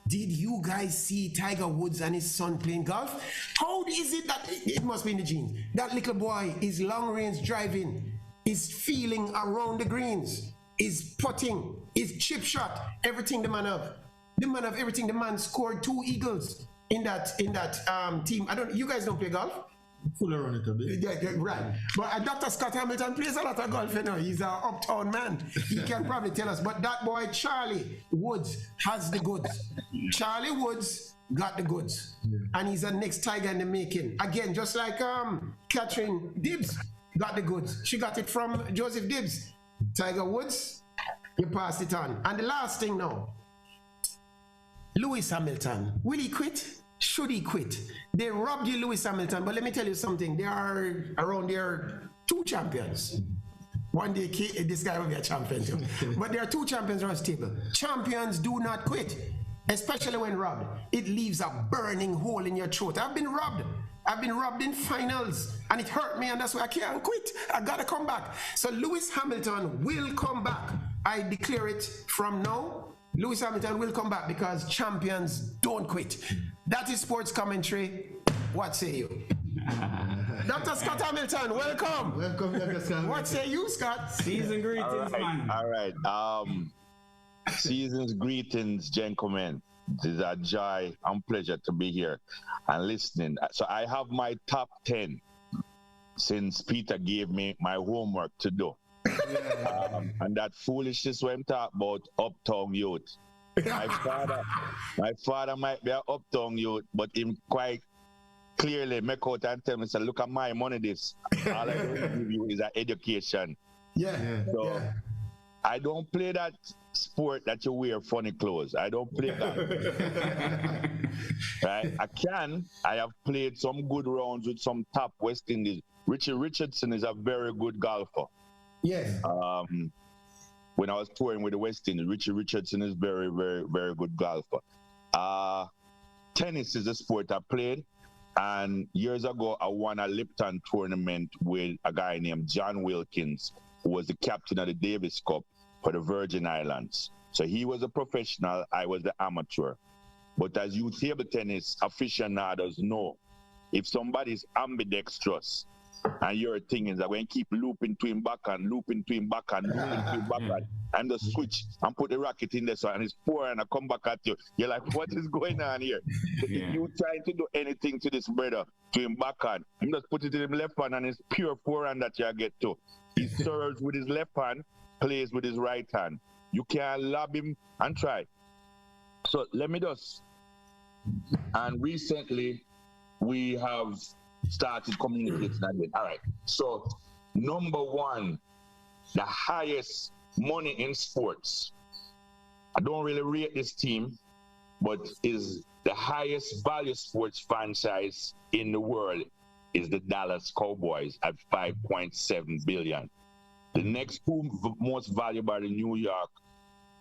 Did you guys see Tiger Woods and his son playing golf? How is it that, it must be in the genes, that little boy is long range driving, is feeling around the greens, is putting, is chip shot, everything the man have. The man have everything. The man scored 2 eagles in that team. You guys don't play golf? Full around it a bit. Yeah, right. But Dr. Scotty Hamilton plays a lot of golf, you know. He's an uptown man. He can probably tell us. But that boy, Charlie Woods, has the goods. Charlie Woods got the goods. Yeah. And he's the next Tiger in the making. Again, just like Catherine Dibbs got the goods. She got it from Joseph Dibbs. Tiger Woods, you passed it on. And the last thing now, Lewis Hamilton, will he quit? Should he quit? They robbed you, Lewis Hamilton, but let me tell you something. There are around there 2 champions. One day, this guy will be a champion too. But there are 2 champions around the table. Champions do not quit, especially when robbed. It leaves a burning hole in your throat. I've been robbed. I've been robbed in finals, and it hurt me, and that's why I can't quit. I gotta come back. So Lewis Hamilton will come back. I declare it from now. Lewis Hamilton will come back because champions don't quit. That is sports commentary. What say you? Dr. Scott Hamilton, welcome. Welcome, Dr. Scott. What say you, Scott? Season greetings, man. All right. Season's greetings, gentlemen. It is a joy and pleasure to be here and listening. So I have my top 10 since Peter gave me my homework to do. And that foolishness when I'm talking about uptown youth. My father might be an uptown youth, but him quite clearly make out and tell me, say, look at my money this. All I can give you is an education. So I don't play that sport that you wear funny clothes. I don't play that. Right? I have played some good rounds with some top West Indies. Richie Richardson is a very good golfer. Yes. When I was touring with the West Indies, Richie Richardson is very, very, very good golfer. Tennis is a sport I played. And years ago, I won a Lipton tournament with a guy named John Wilkins, who was the captain of the Davis Cup for the Virgin Islands. So he was a professional, I was the amateur. But as you table tennis aficionados know, if somebody's ambidextrous and your thing is that when you keep looping between backhand, and the switch and put the racket in there so and it's pouring and I come back at you, you're like, what is going on here? If you trying to do anything to this brother, to him backhand, him just put it in his left hand and it's pure forehand that you get to. He serves with his left hand, plays with his right hand. You can lob him and try. So let me just, and recently we have started communicating again. All right. So number 1, the highest money in sports. I don't really rate this team, but is the highest value sports franchise in the world is the Dallas Cowboys at $5.7 billion. The next 2 most valuable are the New York,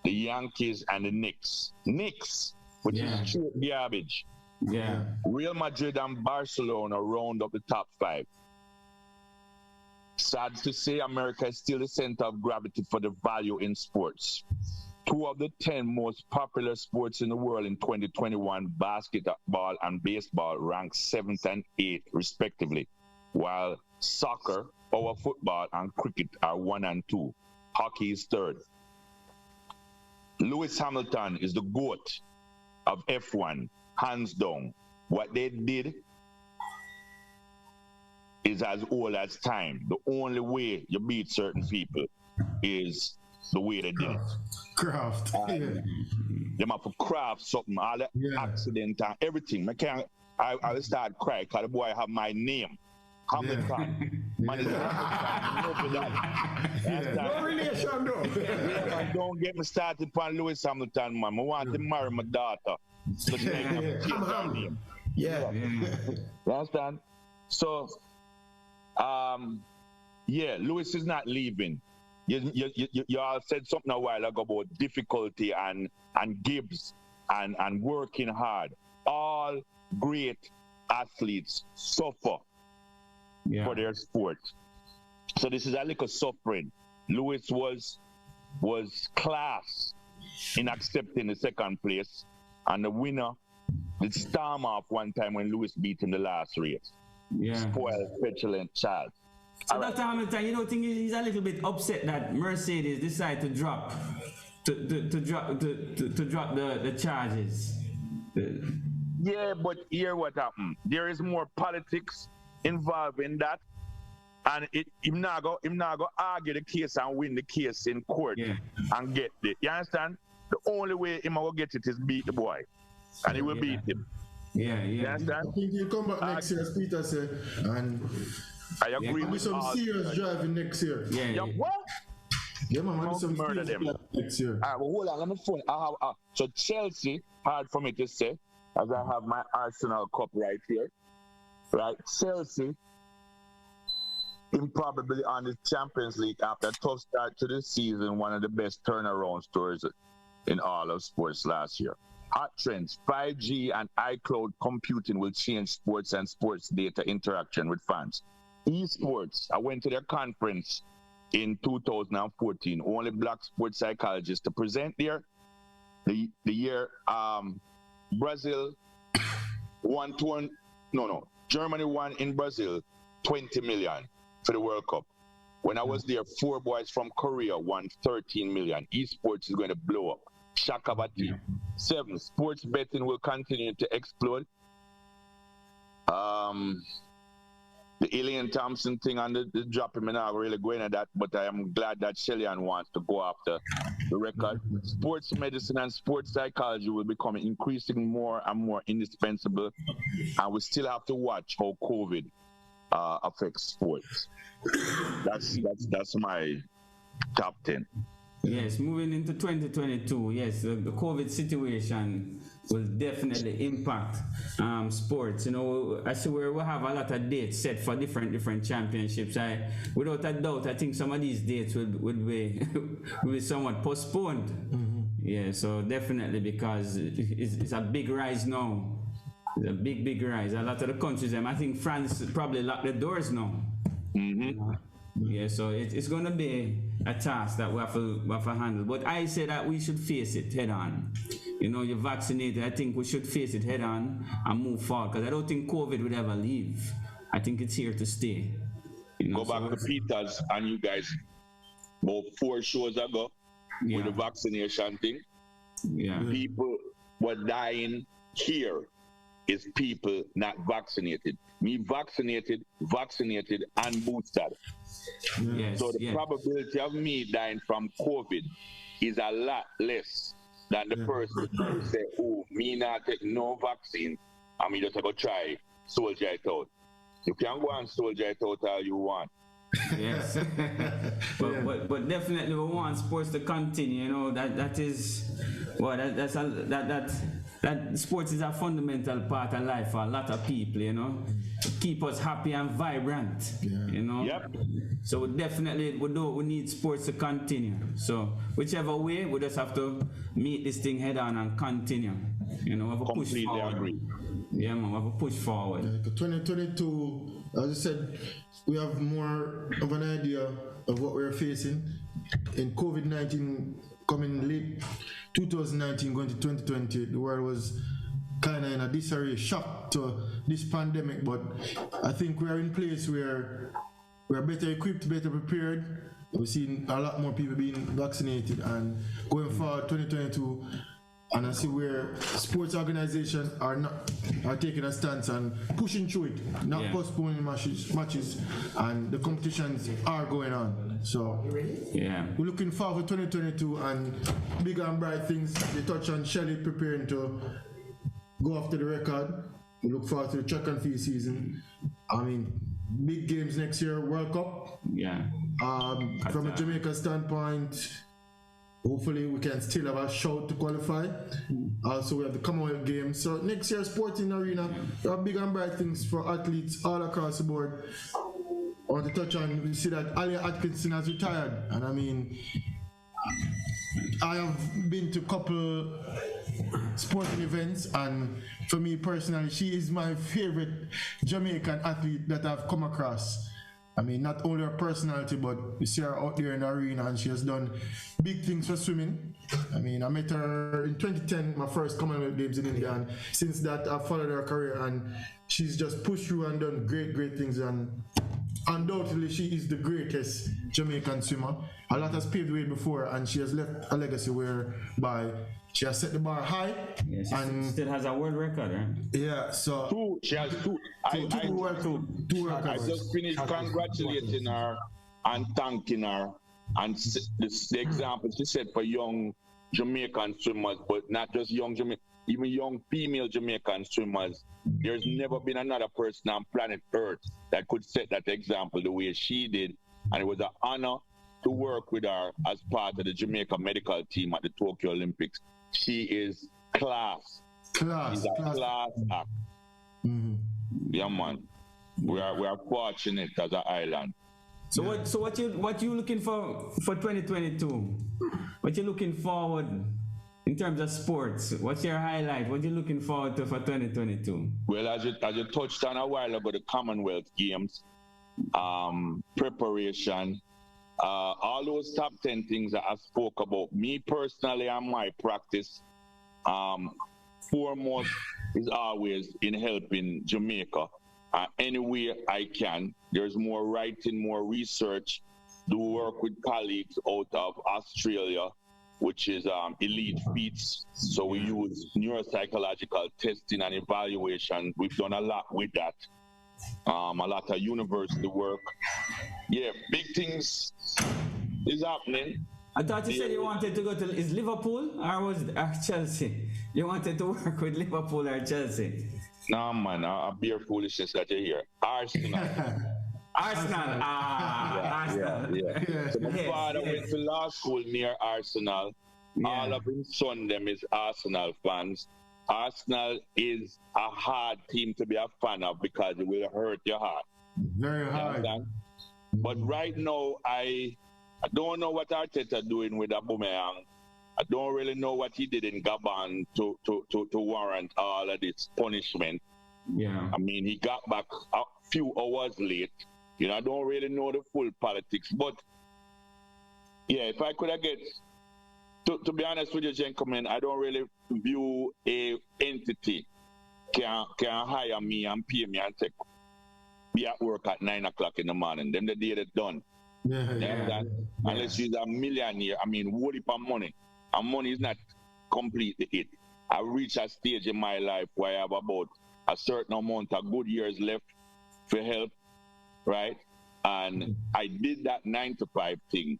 the Yankees, and the Knicks. Knicks, which is true garbage. Yeah. Real Madrid and Barcelona round up the top 5. Sad to say, America is still the center of gravity for the value in sports. two of the 10 most popular sports in the world in 2021, basketball and baseball, ranked 7th and 8th respectively, while soccer, our football, and cricket are 1 and 2. Hockey is 3rd. Lewis Hamilton is the GOAT of F1, hands down. What they did is as old as time. The only way you beat certain people is the way they did it. Craft. They have to craft something, all the accident and everything. I will start crying because the boy have my name. Hamilton. Man, no relation though. Don't get me started on Lewis Hamilton, man. I want to marry my daughter. So she name. Yeah. You understand? So, Lewis is not leaving. You all said something a while ago about difficulty and Dibbs and working hard. All great athletes suffer for their sport. So this is a little suffering. Lewis was class in accepting the 2nd place, and the winner did storm off one time when Lewis beat in the last race. Spoiled, petulant child. So Dr. Hamilton, you don't think he's a little bit upset that Mercedes decided to drop the charges? Yeah, but here what happened? There is more politics involved in that, and him not go argue the case and win the case in court and get it. You understand? The only way him will get it is beat the boy, and he will beat him. You understand? I think he'll come back next year, as Peter said, and I agree with some serious driving next year. What? Yeah, man, Don't some murder them next year. All right, well, hold on, let me phone. So Chelsea, hard for me to say, as I have my Arsenal cup right here. Right, Chelsea, improbably on the Champions League after a tough start to the season, one of the best turnaround stories in all of sports last year. Hot trends, 5G and iCloud computing will change sports and sports data interaction with fans. Esports, I went to their conference in 2014, only black sports psychologists to present there. The year Brazil won Germany won in Brazil 20 million for the World Cup. When I was there, 4 boys from Korea won 13 million. Esports is going to blow up. Shakabati. 7, sports betting will continue to explode. The Alien Thompson thing and the drop him, I'm not really going at that, but I am glad that Shellyan wants to go after the record. Sports medicine and sports psychology will become increasingly more and more indispensable, and we still have to watch how COVID affects sports. That's my top 10. Yes, moving into 2022, yes, the COVID situation will definitely impact sports. You know, I see where we have a lot of dates set for different championships. Without a doubt, I think some of these dates would be will be somewhat postponed. Yeah, so definitely, because it's a big rise now. It's a big rise. A lot of the countries, I think France probably locked the doors now. Yeah, so it's going to be a task that we have to handle. But I say that we should face it head on. You know, you're vaccinated. I think we should face it head on and move forward, because I don't think COVID would ever leave. I think it's here to stay. You know, go back to Peter's and you guys about 4 shows ago with the vaccination thing. Yeah. People were dying here. Is people not vaccinated. Me vaccinated, and boosted. Yes, so the probability of me dying from COVID is a lot less than the person who say, oh, me not take no vaccine, and me just go try soldier it out. You can go and soldier it out all you want. Yes. but definitely we want sports to continue. You know, that is that sports is a fundamental part of life for a lot of people, you know. To keep us happy and vibrant, you know. Yep. So we need sports to continue. So whichever way, we just have to meet this thing head on and continue. You know, we have to push forward. Agree. Yeah, man, we have to push forward. 2022, as I said, we have more of an idea of what we're facing. In COVID-19 coming late 2019 going to 2020, the world was kind of in a disarray, shock to this pandemic, but I think we are in a place where we're better equipped, better prepared. We've seen a lot more people being vaccinated, and going forward 2022, and I see where sports organizations are taking a stance and pushing through it, not postponing matches, and the competitions are going on. So we're looking forward to 2022 and big and bright things. They touch on Shelley preparing to go after the record. We look forward to the track and field season. I mean, big games next year, World Cup. From a Jamaica standpoint, hopefully we can still have a shout to qualify. Also, we have the Commonwealth Games. So next year, sporting arena, there are big and bright things for athletes all across the board. I want to touch on, we see that Alia Atkinson has retired, and I mean, I have been to a couple sporting events, and for me personally, she is my favorite Jamaican athlete that I've come across. I mean, not only her personality, but you see her out there in the arena, and she has done big things for swimming. I mean, I met her in 2010, my first Commonwealth Games in India, and since that I've followed her career, and she's just pushed through and done great things, and undoubtedly she is the greatest Jamaican swimmer. A lot has paved the way before, and she has left a legacy whereby she has set the bar high. Yeah, and still has a world record, right? Yeah, so she has two records. I just finished congratulating her and thanking her, and the example she set for young Jamaican swimmers, but not just young Jamaican, even young female Jamaican swimmers. There's never been another person on planet Earth that could set that example the way she did, and it was an honor to work with her as part of the Jamaica medical team at the Tokyo Olympics. She is class. She's a class act. Mm-hmm. Yeah, man. We are fortunate as an island. So what you looking for 2022? What you looking forward in terms of sports? What's your highlight? What you looking forward to for 2022? Well, as you touched on a while ago, the Commonwealth Games, preparation, all those top 10 things that I spoke about. Me personally and my practice, foremost is always in helping Jamaica. Any way I can. There's more writing, more research. Do work with colleagues out of Australia, which is elite feats. So we use neuropsychological testing and evaluation. We've done a lot with that. A lot of university work. Yeah, big things is happening. I thought you said you wanted to go to, is Liverpool or Chelsea? You wanted to work with Liverpool or Chelsea? No, man, a beer foolishness that you hear. Arsenal. Arsenal. Arsenal. Yeah. So my father went to law school near Arsenal. Yeah. All of his son them is Arsenal fans. Arsenal is a hard team to be a fan of because it will hurt your heart. Very hard. But right now, I don't know what Arteta doing with Bowman. I don't really know what he did in Gabon to warrant all of this punishment. Yeah. I mean, he got back a few hours late. You know, I don't really know the full politics. But, yeah, if I could have get... To be honest with you, gentlemen, I don't really view a entity can hire me and pay me and be at work at 9 o'clock in the morning. Then the day they're done. Unless she's a millionaire, I mean, what if I'm money? And money is not completely it. I reached a stage in my life where I have about a certain amount of good years left for help, right? And I did that 9-to-5 thing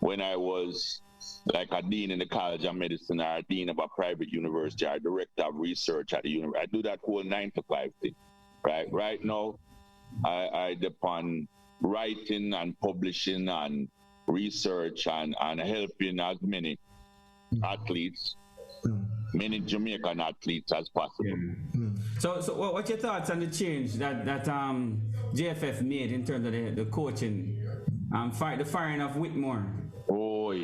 when I was like a dean in the College of Medicine or a dean of a private university or a director of research at the university. I do that whole 9-to-5 thing, right? Right now, I depend on writing and publishing and research and helping as many athletes, many Jamaican athletes as possible. So what's your thoughts on the change that JFF made in terms of the coaching, the firing of Whitmore? Oh,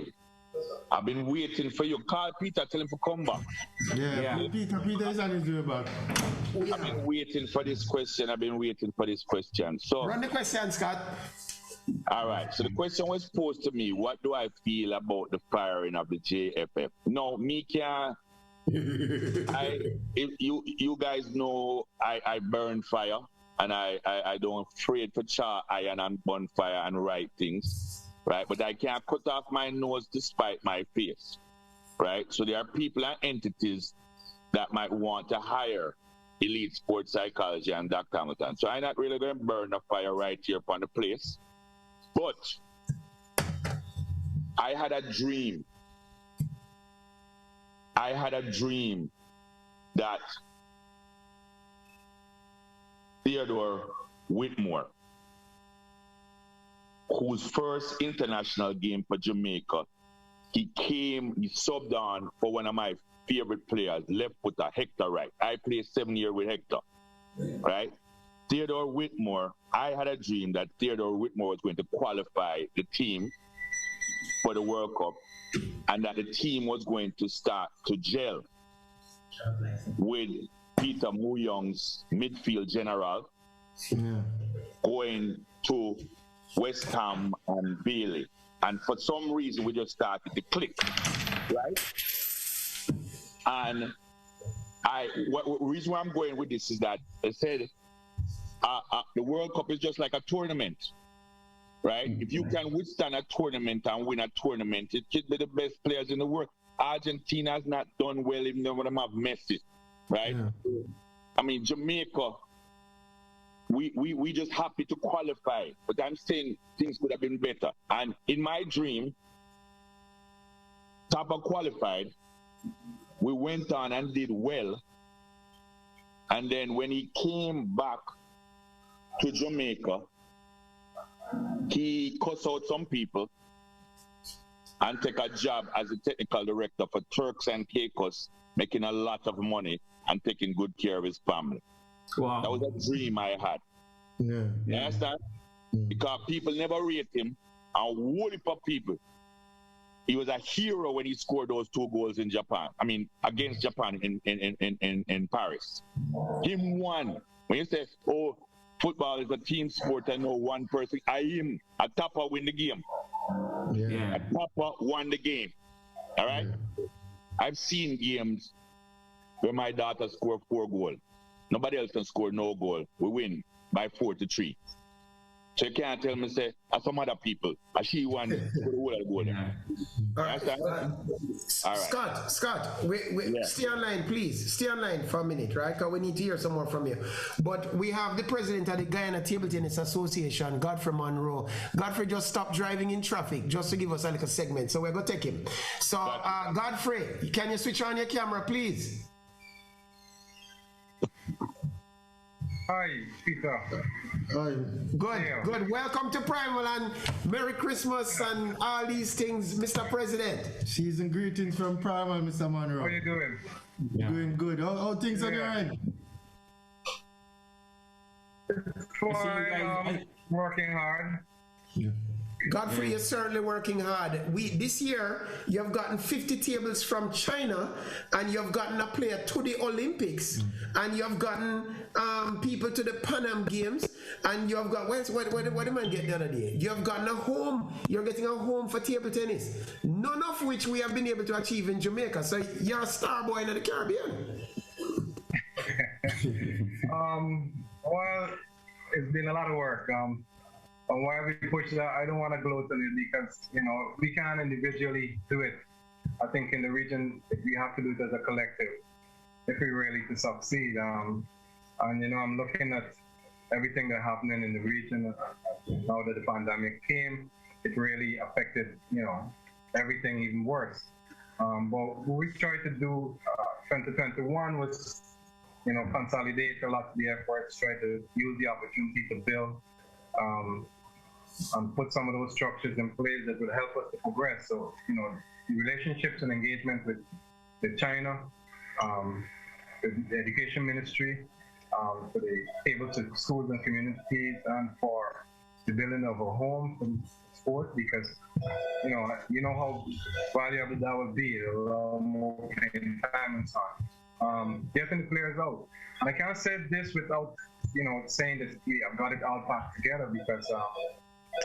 I've been waiting for you. Call Peter, tell him to come back. Yeah. Peter is on his way back. I've been waiting for this question. So run the question, Scott. All right. So the question was posed to me: what do I feel about the firing of the JFF? No, me can't. If you guys know, I burn fire, and I don't afraid to char iron and burn fire and write things, right? But I can't cut off my nose to spite my face, right? So there are people and entities that might want to hire elite sports psychology and Dr. Hamilton. So I'm not really going to burn a fire right here upon the place. But I had a dream. I had a dream that Theodore Whitmore, whose first international game for Jamaica, he subbed on for one of my favorite players, left footer, Hector Wright. I played 7 years with Hector, right? Theodore Whitmore, I had a dream that Theodore Whitmore was going to qualify the team for the World Cup, and that the team was going to start to gel with Peter Muyong's midfield general going to West Ham and Bailey. And for some reason, we just started to click, right? And the reason why I'm going with this is that they said the World Cup is just like a tournament, right? If you can withstand a tournament and win a tournament, it could be the best players in the world. Argentina has not done well, even though they have Messi, right? Yeah. I mean, Jamaica, we just happy to qualify, but I'm saying things could have been better. And in my dream, Tapa qualified. We went on and did well. And then when he came back to Jamaica, he cussed out some people and take a job as a technical director for Turks and Caicos, making a lot of money and taking good care of his family. Wow. That was a dream I had. Yeah. You understand? Because people never rate him, and whole heap of people. He was a hero when he scored those 2 goals in Japan. I mean, against Japan in Paris. Him won. When you say, oh, football is a team sport, I know one person. A Tapa win the game. Yeah. A Tapa won the game. All right? Yeah. I've seen games where my daughter scored 4 goals. Nobody else can score no goal. We win by 4-3. So you can't tell me, say, some other people, she won the whole goal. All right. Scott, stay online, please. Stay online for a minute, right? Because we need to hear some more from you. But we have the president of the Guyana Table Tennis Association, Godfrey Monroe. Godfrey just stopped driving in traffic just to give us a little segment. So we're going to take him. So, Godfrey, can you switch on your camera, please? Hi, Peter. Hi. Good. Welcome to Primal and Merry Christmas and all these things, Mr. President. Season and greetings from Primal, Mr. Monroe. How are you doing? Doing good. How things on your end? Working hard. Yeah. Godfrey, you're certainly working hard. This year, you've gotten 50 tables from China, and you've gotten a player to the Olympics, and you've gotten people to the Pan Am Games, and you've got, what did man get the other day? You've gotten a home, you're getting a home for table tennis, none of which we have been able to achieve in Jamaica, so you're a star boy in the Caribbean. Well, it's been a lot of work. Why we push that, I don't want to gloat on it because, we can't individually do it. I think in the region, we have to do it as a collective if we really to succeed. And, I'm looking at everything that's happening in the region. Now that the pandemic came, it really affected, everything even worse. But what we tried to do 2021 was, consolidate a lot of the efforts, try to use the opportunity to build and put some of those structures in place that would help us to progress. So, relationships and engagement with China, the education ministry, for the able to schools and communities, and for the building of a home for sport, because you know how valuable that would be. A lot more playing time and so on. Getting the players out. And I can't say this without saying that we have got it all packed together, because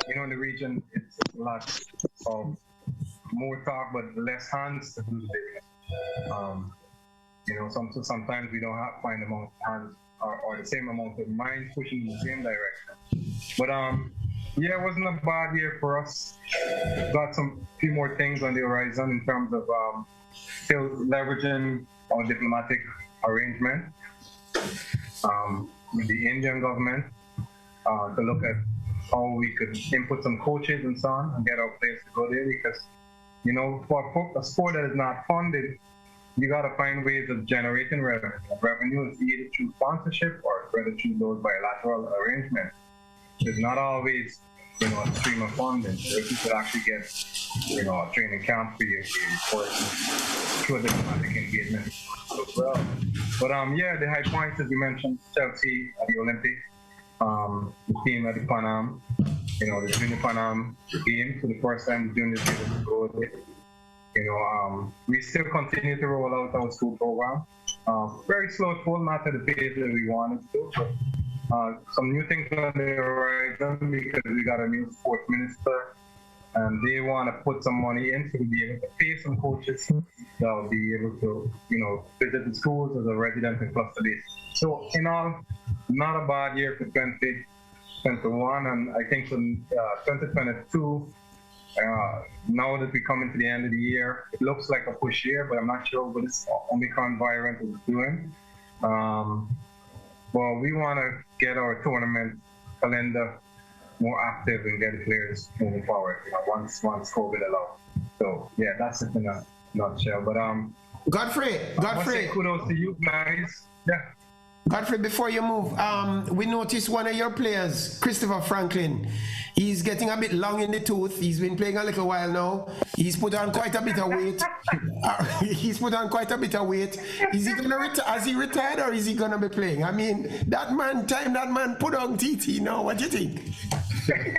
in the region, it's a lot of more talk, but less hands to do the business. Sometimes we don't find the amount of hands or the same amount of minds pushing in the same direction. But it wasn't a bad year for us. Got few more things on the horizon in terms of still leveraging our diplomatic arrangement with the Indian government to look at how we could input some coaches and so on and get our players to go there, because for a sport that is not funded, you got to find ways of generating revenue. Revenue is either through sponsorship or whether through those bilateral arrangements. There's not always a stream of funding. So you could actually get a training camp for you through a diplomatic engagement as well. But the high points, as you mentioned, Chelsea at the Olympics, the team at the Parham, the junior Parham game for the first time, the juniors able to go there. We still continue to roll out our school program. Very slowful, not at the pace that we wanted to, but some new things on the horizon because we got a new sports minister and they want to put some money in to be able to pay some coaches that will be able to, visit the schools as a resident and cluster base. So in all, not a bad year for 2021, and I think for 2022, now that we come into the end of the year, it looks like a push year, but I'm not sure what this Omicron variant is doing. Well, we want to get our tournament calendar more active and get the players moving forward, once COVID allows. So, yeah, that's it in a nutshell. But Godfrey, kudos to you guys. Yeah. Godfrey, before you move, we noticed one of your players, Christopher Franklin. He's getting a bit long in the tooth. He's been playing a little while now. He's put on quite a bit of weight. Is he gonna retire? Has he retired, or is he gonna be playing? I mean, that man put on TT now. What do you think? Big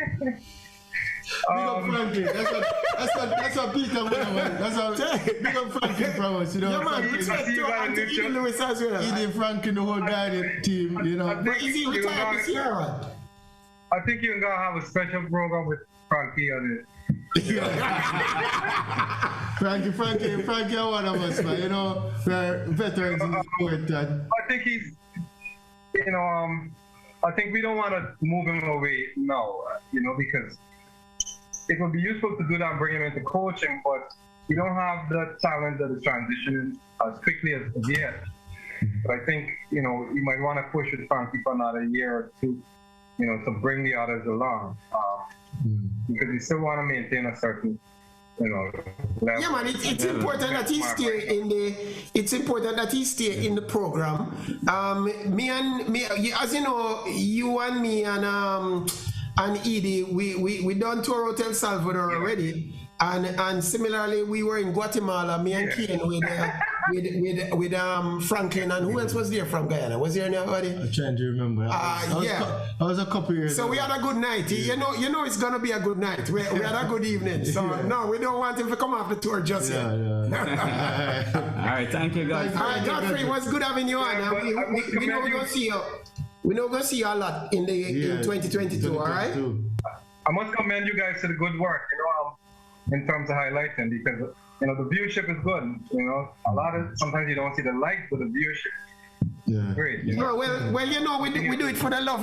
up Franklin. That's what Peter went. That's what big up Franklin from us, Yeah, man, respect to Anthony Lewis as well. He did Franklin, the whole guided team, But is he retired this year? I think you're gonna have a special program with Frankie on it. Frankie are one of us, man. We're veterans in the sport. I think he's, I think we don't want to move him away now, because it would be useful to do that and bring him into coaching, but we don't have the talent that is transitioning as quickly as yet. But I think, you might want to push with Frankie for another year or two, to bring the others along. Because you still want to maintain a certain, level. Yeah, man, it's important that he stay in the program. Me, as you know, you and me and Edie, we done tour out El Salvador already, and similarly we were in Guatemala. Me and Kane with Franklin, and who else was there from Guyana? Was there anybody? I'm trying to remember. I was a couple years. So we had a good night. You know it's gonna be a good night. We had a good evening. So no, we don't want him to come off the tour just yet. Yeah. All right, thank you, guys. All right, Godfrey, it was good having you on. We know we're gonna see you. We're not going to see you a lot in 2022, all right? I must commend you guys to the good work, in terms of highlighting, because, the viewership is good, sometimes you don't see the likes, but the viewership is great. Well, we do it for the love,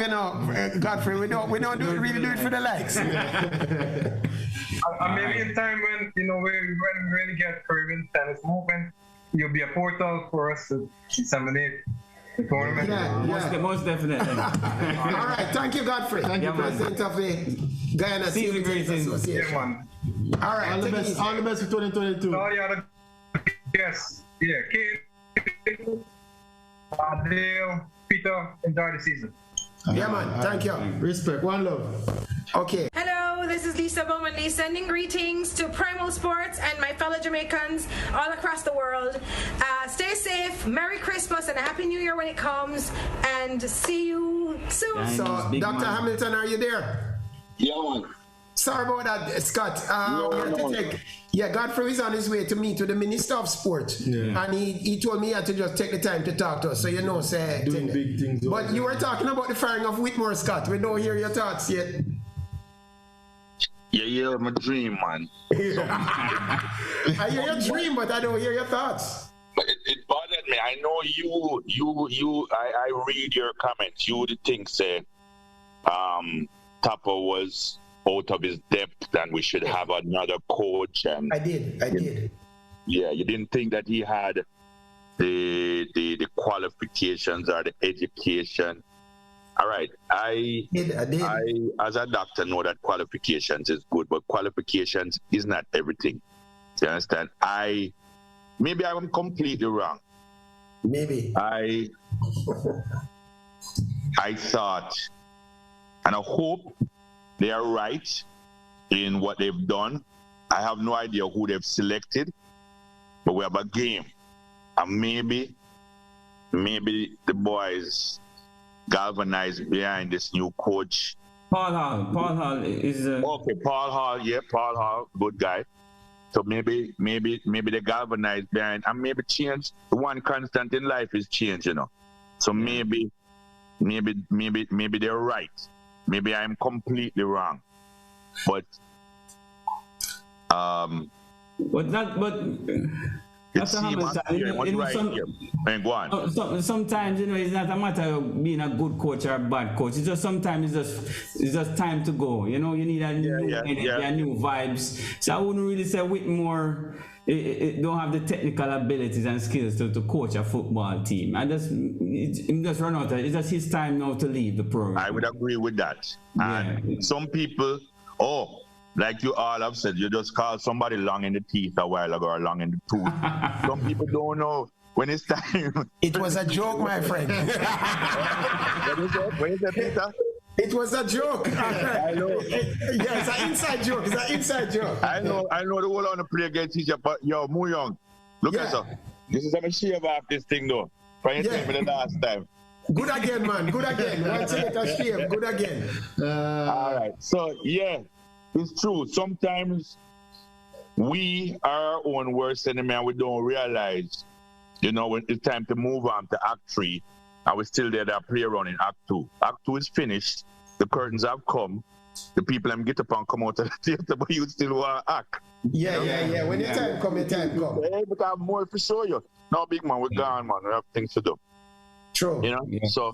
Godfrey. We don't really do it for the likes. Maybe in time when, when we really get Caribbean tennis movement, you'll be a portal for us to disseminate the tournament. Most definitely. All right, thank you, Godfrey. Thank you, President of the Guyana Table Tennis Association. All right, all the best for 2022. Yes, Kate, Dale, Peter, enjoy the season. Yeah, man. Thank you. Respect. One love. Okay. Hello, this is Lisa Bowman Lee sending greetings to Primal Sports and my fellow Jamaicans all across the world. Stay safe, Merry Christmas and a Happy New Year when it comes, and see you soon. So, Dr. Hamilton, are you there? Yeah, man. Sorry about that, Scott. Godfrey is on his way to meet with the Minister of Sport. Yeah. And he told me he had to just take the time to talk to us. So, say... Doing big things. But you were talking about the firing of Whitmore, Scott. We don't hear your thoughts yet. Yeah, my dream, man. I hear your dream, but I don't hear your thoughts. But it bothered me. I know I read your comments. You would think, say, Tupper was out of his depth and we should have another coach. And I did. Yeah, you didn't think that he had the qualifications or the education. All right, I as a doctor know that qualifications is good, but qualifications is not everything. Do you understand? Maybe I'm completely wrong. Maybe I thought, and I hope they are right in what they've done. I have no idea who they've selected, but we have a game, and maybe the boys galvanized behind this new coach. Paul Hall is okay. Paul Hall, good guy. So maybe they galvanized behind, and maybe change. The one constant in life is change, you know. So maybe they're right. Maybe I'm completely wrong, but sometimes it's not a matter of being a good coach or a bad coach. It's just sometimes it's just time to go. You know, you need a new energy, a new vibes. So I wouldn't really say Whitmore don't have the technical abilities and skills to coach a football team. And just run out. It's just his time now to leave the program. I would agree with that. And some people, like you all have said, you just call somebody long in the teeth a while ago or long in the tooth. Some people don't know when it's time. It was a joke, my friend. What is that, Peter? It was a joke. I know. Yeah, it's an inside joke. It's an inside joke. I know the whole on the play against each other, but yo, Mu Young, look at that. This is how I shave off this thing though. Trying to tell me the last time. Good again, man. Good again. Once you get a shave, good again. All right. So yeah, it's true. Sometimes we are our own worst enemy and we don't realize, you know, when it's time to move on to Act 3. I was still there, that play around in Act 2. Act 2 is finished. The curtains have come. The people get up and come out of the theater, but you still want to act. Yeah. When your time come, your time come. Hey, but I have more to show you. No, big man, we're gone, man. We have things to do. True. You know? Yeah. So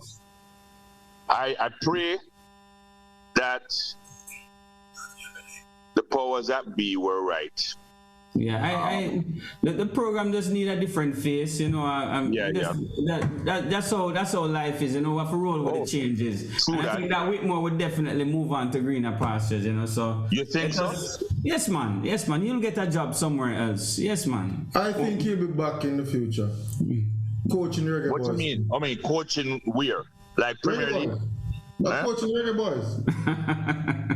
I pray that the powers that be were right. Yeah, the program just need a different face, you know. That's how life is, you know. We have to roll with the changes. I think that Whitmore would definitely move on to greener pastures, you know. So you think so? Yes, man. You'll get a job somewhere else. Yes, man. I think he'll be back in the future, coaching reggae boys. What do you mean? I mean, coaching where? Like Premier League? Coaching reggae boys.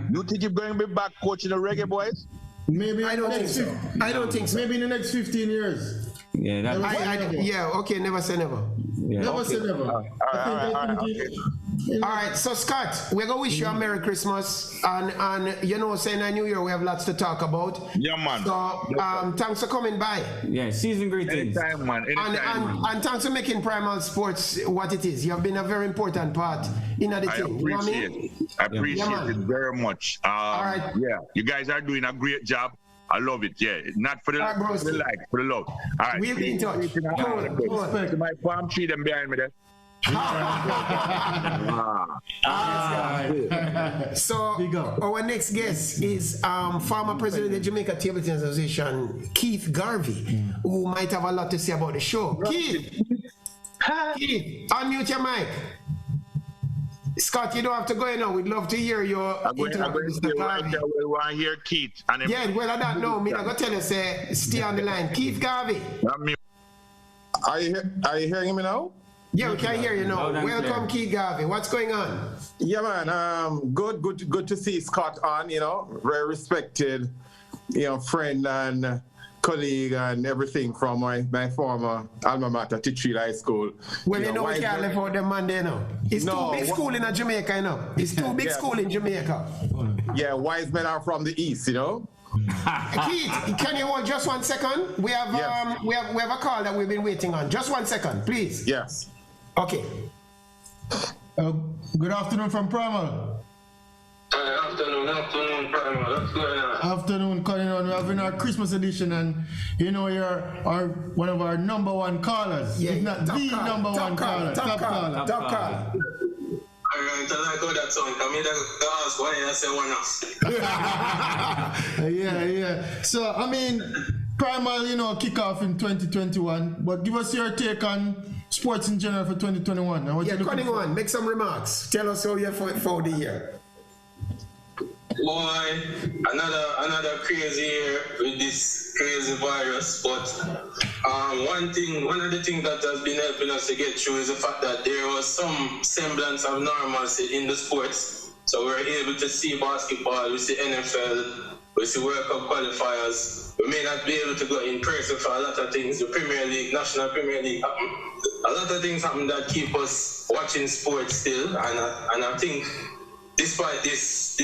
You think you're going to be back coaching the reggae boys? Maybe I don't think so. I don't think so. Maybe in the next 15 years. Yeah, okay, never say never. Yeah. Never say never. All right, so Scott, we're gonna wish you a Merry Christmas and you know, saying a New Year, we have lots to talk about. Yeah, man. So thanks for coming by. Yeah, season greetings. Anytime, man. And thanks for making Primal Sports what it is. You have been a very important part in the team. I appreciate it very much. All right. Yeah, you guys are doing a great job. I love it. Yeah, not for the like, for the love. All right. We'll be in touch. Respect to my palm tree them behind me there. So our next guest is former president of the Jamaica Table Tennis Association, Keith Garvey, who might have a lot to say about the show. Keith, unmute your mic. Scott, you don't have to go in now. We'd love to hear your interview. We want to hear Keith. Yeah, well, I don't know. I'm going to tell you, say, stay on the line. Keith Garvey. Are you hearing me now? Yeah, we can hear you now. Welcome, Keith Garvey. What's going on? Yeah, man. Good to see Scott on, you know. Very respected, you know, friend and colleague and everything from my former alma mater, Teachfield High School. Well, you know we can't live out them Monday now. It's too big school in Jamaica, you know. It's too big school in Jamaica. Yeah, wise men are from the east, you know. Keith, can you hold just 1 second? We have we have a call that we've been waiting on. Just 1 second, please. Yes. Okay. Good afternoon from Primal. Afternoon, Primal. What's going on? Afternoon, calling on. We're having our Christmas edition, and you know you're one of our number one callers. Yeah, if not the number one caller. Top caller. Top caller. Alright, I like how that sound. Come here, the ask why I say one else. Yeah. So I mean, Primal, kick off in 2021. But give us your take on sports in general for 2021. And what Yeah, Cunning one. Make some remarks. Tell us how you found the year. Boy, another crazy year with this crazy virus. But one of the things that has been helping us to get through is the fact that there was some semblance of normalcy in the sports. So we're able to see basketball, we see NFL, we see World Cup qualifiers. We may not be able to go in person for a lot of things. The Premier League, National Premier League, a lot of things happen that keep us watching sports still. And I think despite this, I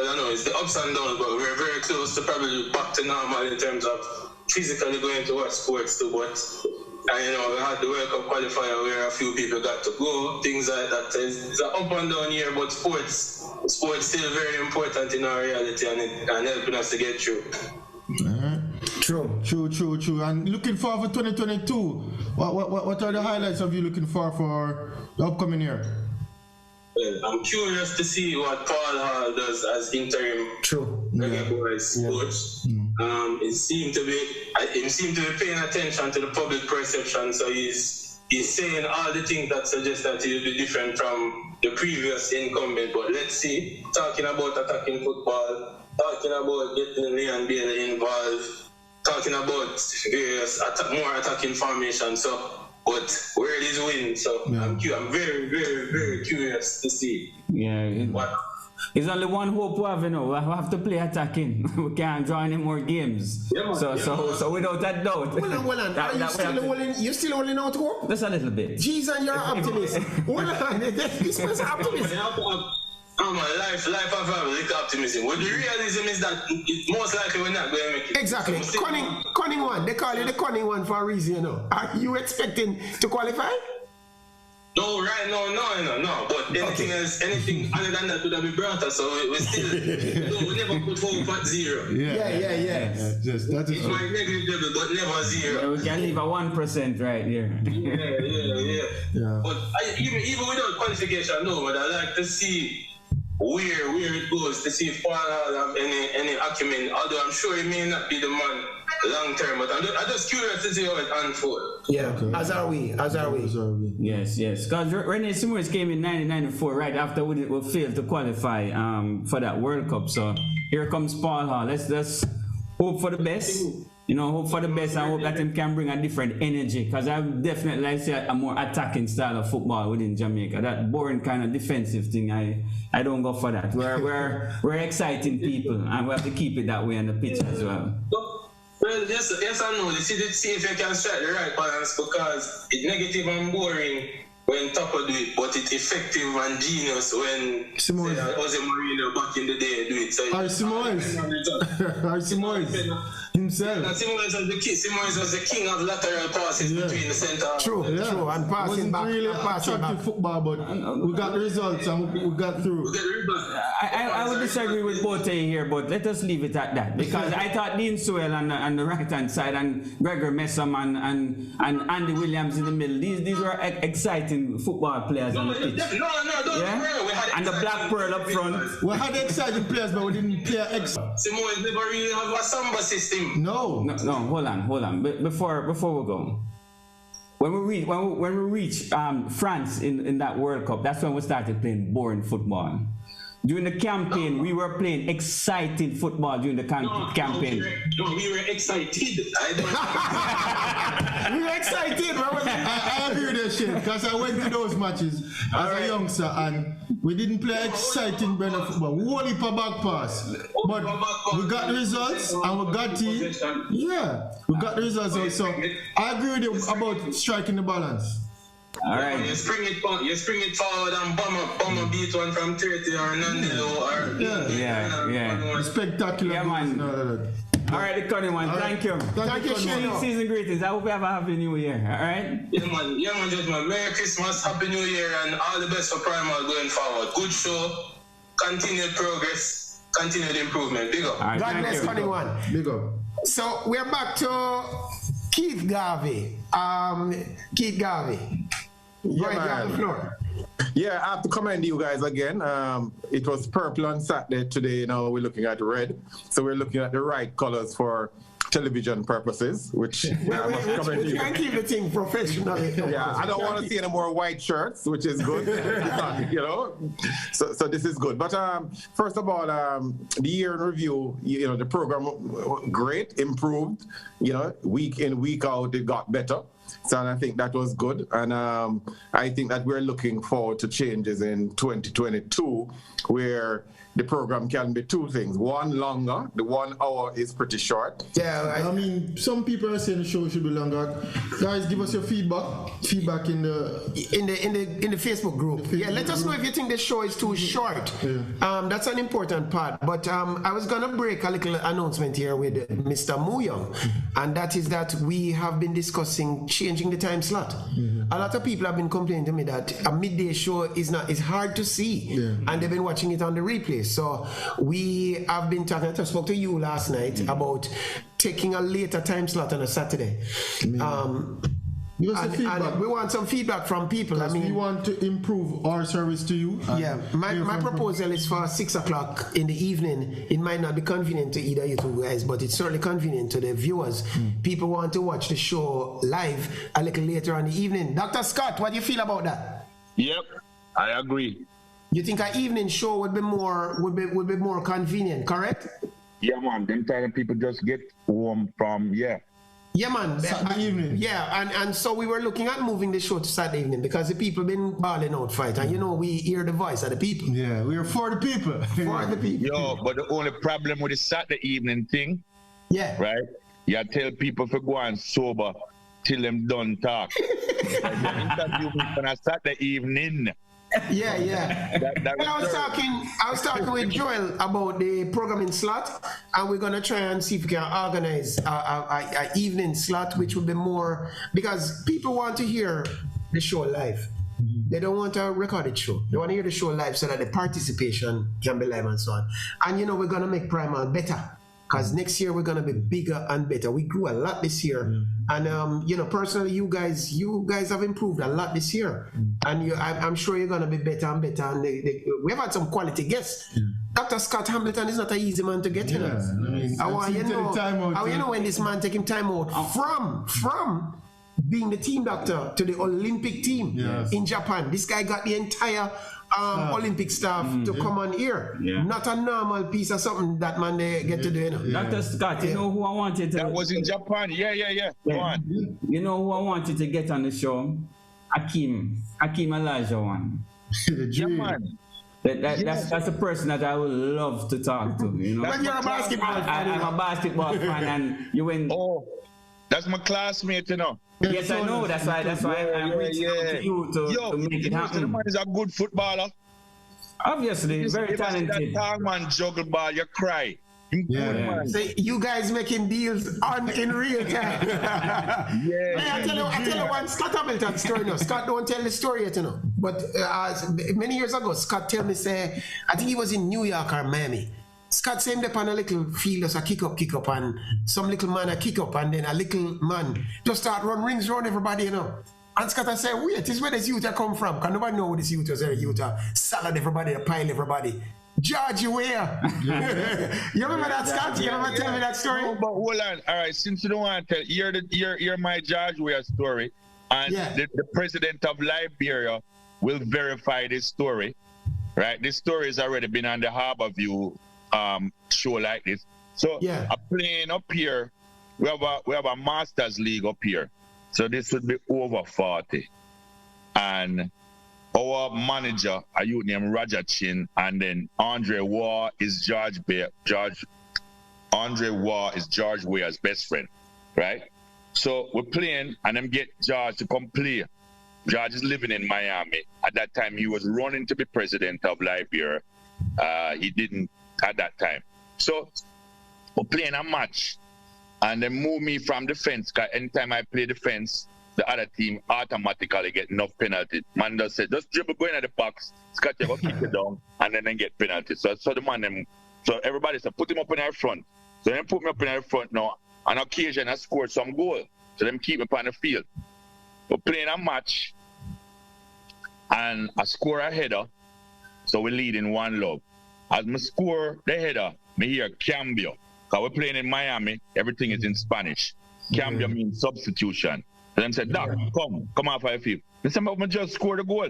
don't know, it's the ups and downs, but we're very close to probably back to normal in terms of physically going to watch sports too. But we had the World Cup qualifier where a few people got to go, things like that. It's an up and down year, but sports still very important in our reality and helping us to get through. True. And looking forward for 2022, what are the highlights of you looking for the upcoming year? Well, I'm curious to see what Paul Hall does as interim boys coach. He seemed to be paying attention to the public perception, so he's saying all the things that suggest that he'll be different from the previous incumbent. But let's see. Talking about attacking football, talking about getting Leon Bailey involved, talking about various more attacking formations. So, but where it is win. So I'm very, very, very curious to see. Yeah. It's only one hope we have, We have to play attacking. We can't draw any more games. So without that doubt. Hold on. You still holding out hope? Just a little bit. Jeez, and you're optimist. Hold on. This was optimism. Life have a little optimism. Well, the realism is that most likely we're not going to make it. Exactly. Cunning one. They call you the cunning one for a reason, Are you expecting to qualify? No, right now, no. But anything other than that would have been brought us. So we still, we never put hope at zero. Yeah. It's my negligible, but never zero. Yeah, we can leave a 1% right here. Yeah. But even without qualification, but I like to see where it goes, to see if Paul have any acumen. Although I'm sure he may not be the man long term, but I'm just curious to see how it unfolds. Yeah, as are we. Yes. Because Rene Simões came in 1994, right after we failed to qualify for that World Cup. So here comes Paul Hall. Let's hope for the best. Hope for the best and hope that him can bring a different energy. Because I definitely like to see a more attacking style of football within Jamaica. That boring kind of defensive thing, I don't go for that. We're exciting people, and we have to keep it that way on the pitch as well. Well, yes and no. See if you can strike the right balance, because it's negative and boring when Topper do it, but it's effective and genius when Jose Mourinho back in the day do it. So Simões himself. Simões was the king of lateral passes between the centre. True, and passing back. Really attractive football, but we got the results and we got through. I would disagree with both here, but let us leave it at that, because I thought Dean Sewell on the right hand side and Gregor Messam and Andy Williams in the middle. These were exciting football players on the pitch. And the Black Pearl up front. We had exciting players, but we didn't play Simões never really have a samba system. No. Hold on. Before we go. When we reach France in that World Cup, that's when we started playing boring football. During the campaign, we were playing exciting football during the campaign. We were excited. We were excited. I agree with that shit, because I went to those matches as a youngster and we didn't play exciting brand of football. Whole heap of back pass. But we got the results and we got team. Yeah, we got the results. So I agree with you about striking the balance. All right. You spring it forward and bomber beat one from 30 or Nandilo or yeah. Spectacular. Yeah, man. All right, the cunning one. Right. Thank you. Thank you, season greetings. I hope you have a happy new year. All right. Yeah, man, gentlemen. Merry Christmas, Happy New Year, and all the best for Primal going forward. Good show. continued progress, continued improvement. Big up. Right, God bless anyone. Big up. So we're back to Keith Garvey. Keith Garvey. Yeah, Right on the floor. Yeah, I have to commend you guys again. It was purple on Saturday. Today, now we're looking at red. So we're looking at the right colors for television purposes, which I must commend you. Can't keep the thing professional. Yeah, I don't want to see any more white shirts, which is good. You know, so this is good. But first of all, the year in review, you know, the program great, improved. You know, week in, week out, it got better. So I think that was good. And I think that we're looking forward to changes in 2022, where the program can be two things. One, longer. The 1 hour is pretty short. Yeah, I mean, some people are saying the show should be longer. Guys, give us your feedback. Feedback in the Facebook group. Yeah, let us know if you think the show is too short. Yeah. That's an important part. But I was gonna break a little announcement here with Mr. Muyong, and that is that we have been discussing changing the time slot. A lot of people have been complaining to me that a midday show is hard to see, and they've been watching it on the replay. So we have been talking. I spoke to you last night about taking a later time slot on a Saturday. And we want some feedback from people. I mean, we want to improve our service to you. Yeah, my proposal is for 6 o'clock in the evening. It might not be convenient to either you two guys, but it's certainly convenient to the viewers. People want to watch the show live a little later in the evening. Dr. Scott, what do you feel about that? Yep, I agree. You think an evening show would be more convenient, correct? Yeah, man. Them time people just get home from Yeah, man. Saturday evening. Yeah, and so we were looking at moving the show to Saturday evening because the people been balling out fight, and you know we hear the voice of the people. Yeah, we are for the people. For the people. Yo, but the only problem with the Saturday evening thing, right? You tell people to go on sober till them done talk. Interview me on a Saturday evening. Yeah. I was talking with Joel about the programming slot, and we're gonna try and see if we can organize a evening slot, which would be more, because people want to hear the show live. They don't want a recorded show. They want to hear the show live so that the participation can be live and so on. And you know, we're gonna make Primal better, because next year we're gonna be bigger and better. We grew a lot this year, and you know, personally, you guys have improved a lot this year, and I'm sure you're gonna be better and better. And we've had some quality guests. Dr. Scott Hamilton is not an easy man to get in. I want you know when this man taking time out from being the team doctor to the Olympic team in Japan. This guy got the entire Olympic staff to come on here. Not a normal piece of something that man they get to do. You know? Dr. Scott, you know who I wanted to... That was in Japan. Yeah. Go on. You know who I wanted to get on the show? Hakeem Elijah one. Yeah, man. That's a person that I would love to talk to. You know, but you're a basketball fan. I'm a basketball fan, and you went. Oh, that's my classmate, you know. Yes, I know. That's why I'm reaching out to you to make it happen. The man is a good footballer. Obviously, very talented. That tall man juggle ball, you cry. So you guys making deals in real time. Hey, I tell you one Scott Hamilton story now. Scott don't tell the story yet, you know. But many years ago, Scott tell me, say, I think he was in New York or Miami. Scott same up on a little field as a kick up, and some little man a kick up, and then a little man just start run rings around everybody, you know. And Scott I say, wait, this is where this youth come from. Because nobody know where this youth was. Youth salad everybody, pile everybody. George, where? You remember that, Scott? You remember tell me that story? No, but hold on. All right, since you don't want to tell, you're my George Weah story, and the president of Liberia will verify this story, right? This story has already been on the Harbor View show like this. So a plane up here, we have a Masters League up here. So this would be over 40. And our manager, a youth named Roger Chin, and then Andre Waugh is Andre Waugh is George Weah's best friend, right? So we're playing, and them get George to come play. George is living in Miami. At that time, he was running to be president of Liberia. He didn't at that time. So we're playing a match, and they move me from the fence, because anytime I play the fence, the other team automatically get enough penalty. Man just say, just dribble going at the box, Scotty go kick it down, and then get penalty. So the man them, so everybody said, put him up in our front. So they put me up in our front now. On occasion, I scored some goal. So them keep me on the field. We're playing a match, and I score a header. So we lead in 1-0. As I score the header, me hear cambio. Because we're playing in Miami, everything is in Spanish. Cambio means substitution. So them said, Doc, come off the field. They said, I just scored a goal.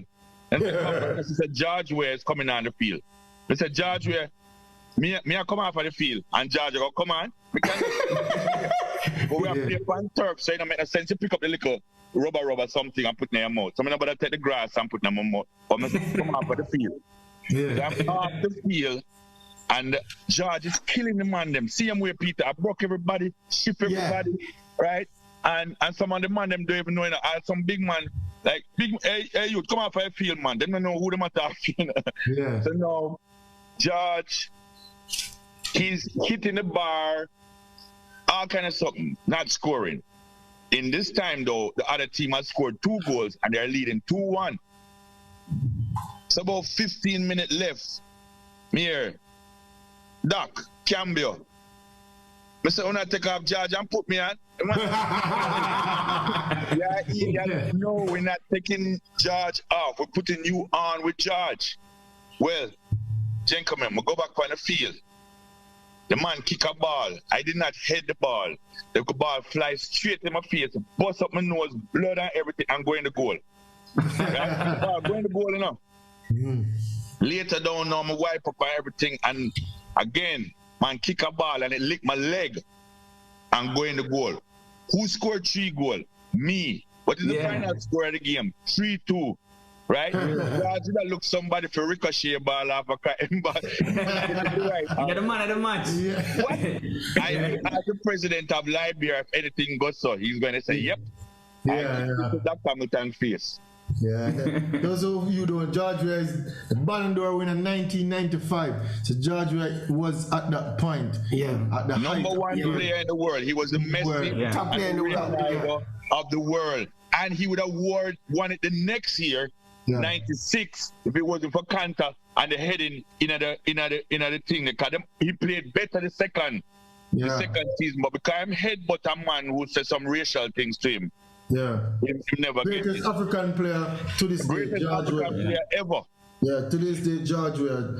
And they said, George Ware is coming on the field. They said, George Ware, me I come off of the field. And George go, come on. But we have to play on turf, so it don't make no sense to pick up the little rubber something and put in your mouth. So I'm not about to take the grass and put in my mouth. But I'm come off of the field. Yeah. I'm off the field, and George is killing the man them. See him where Peter, I broke everybody, shift everybody, right? And some of the man them don't even know, some big man, like, hey, you come off of the field, man. They don't know who them attacking. So now, George, he's hitting the bar, all kind of something, not scoring. In this time, though, the other team has scored 2 goals, and they're leading 2-1. It's about 15 minutes left. Here, Doc, cambio. I said, when I take off George and put me on. No, we're not taking George off. We're putting you on with George. Well, gentlemen, we'll go back on the field. The man kick a ball. I did not head the ball. The ball flies straight in my face, bust up my nose, blood and everything, and go in the goal. Go in the goal enough. Later down now, I wipe up and everything, and again, man kick a ball and it lick my leg and go in the goal. Who scored 3 goals? Me. What is the final score of the game? 3-2. Right? George did look somebody for ricochet ball off a cutting ball. Right. You're the man of the match. What? I asked the president of Liberia if anything goes so. He's going to say, yep. That Hamilton face. Yeah, those of you don't, George Ware is the Ballon d'Or winner 1995. So George Ware was at that point. At the number one player in the world. He was the Messi top player in the world of the world. And he would have won it the next year, 96, if it wasn't for Kanta and the heading in the thing. Because he played better the second season, but because I'm headbutt a man who said some racial things to him. He never greatest African player to this day, George Ware. Player ever. Yeah, to this day, George Ware.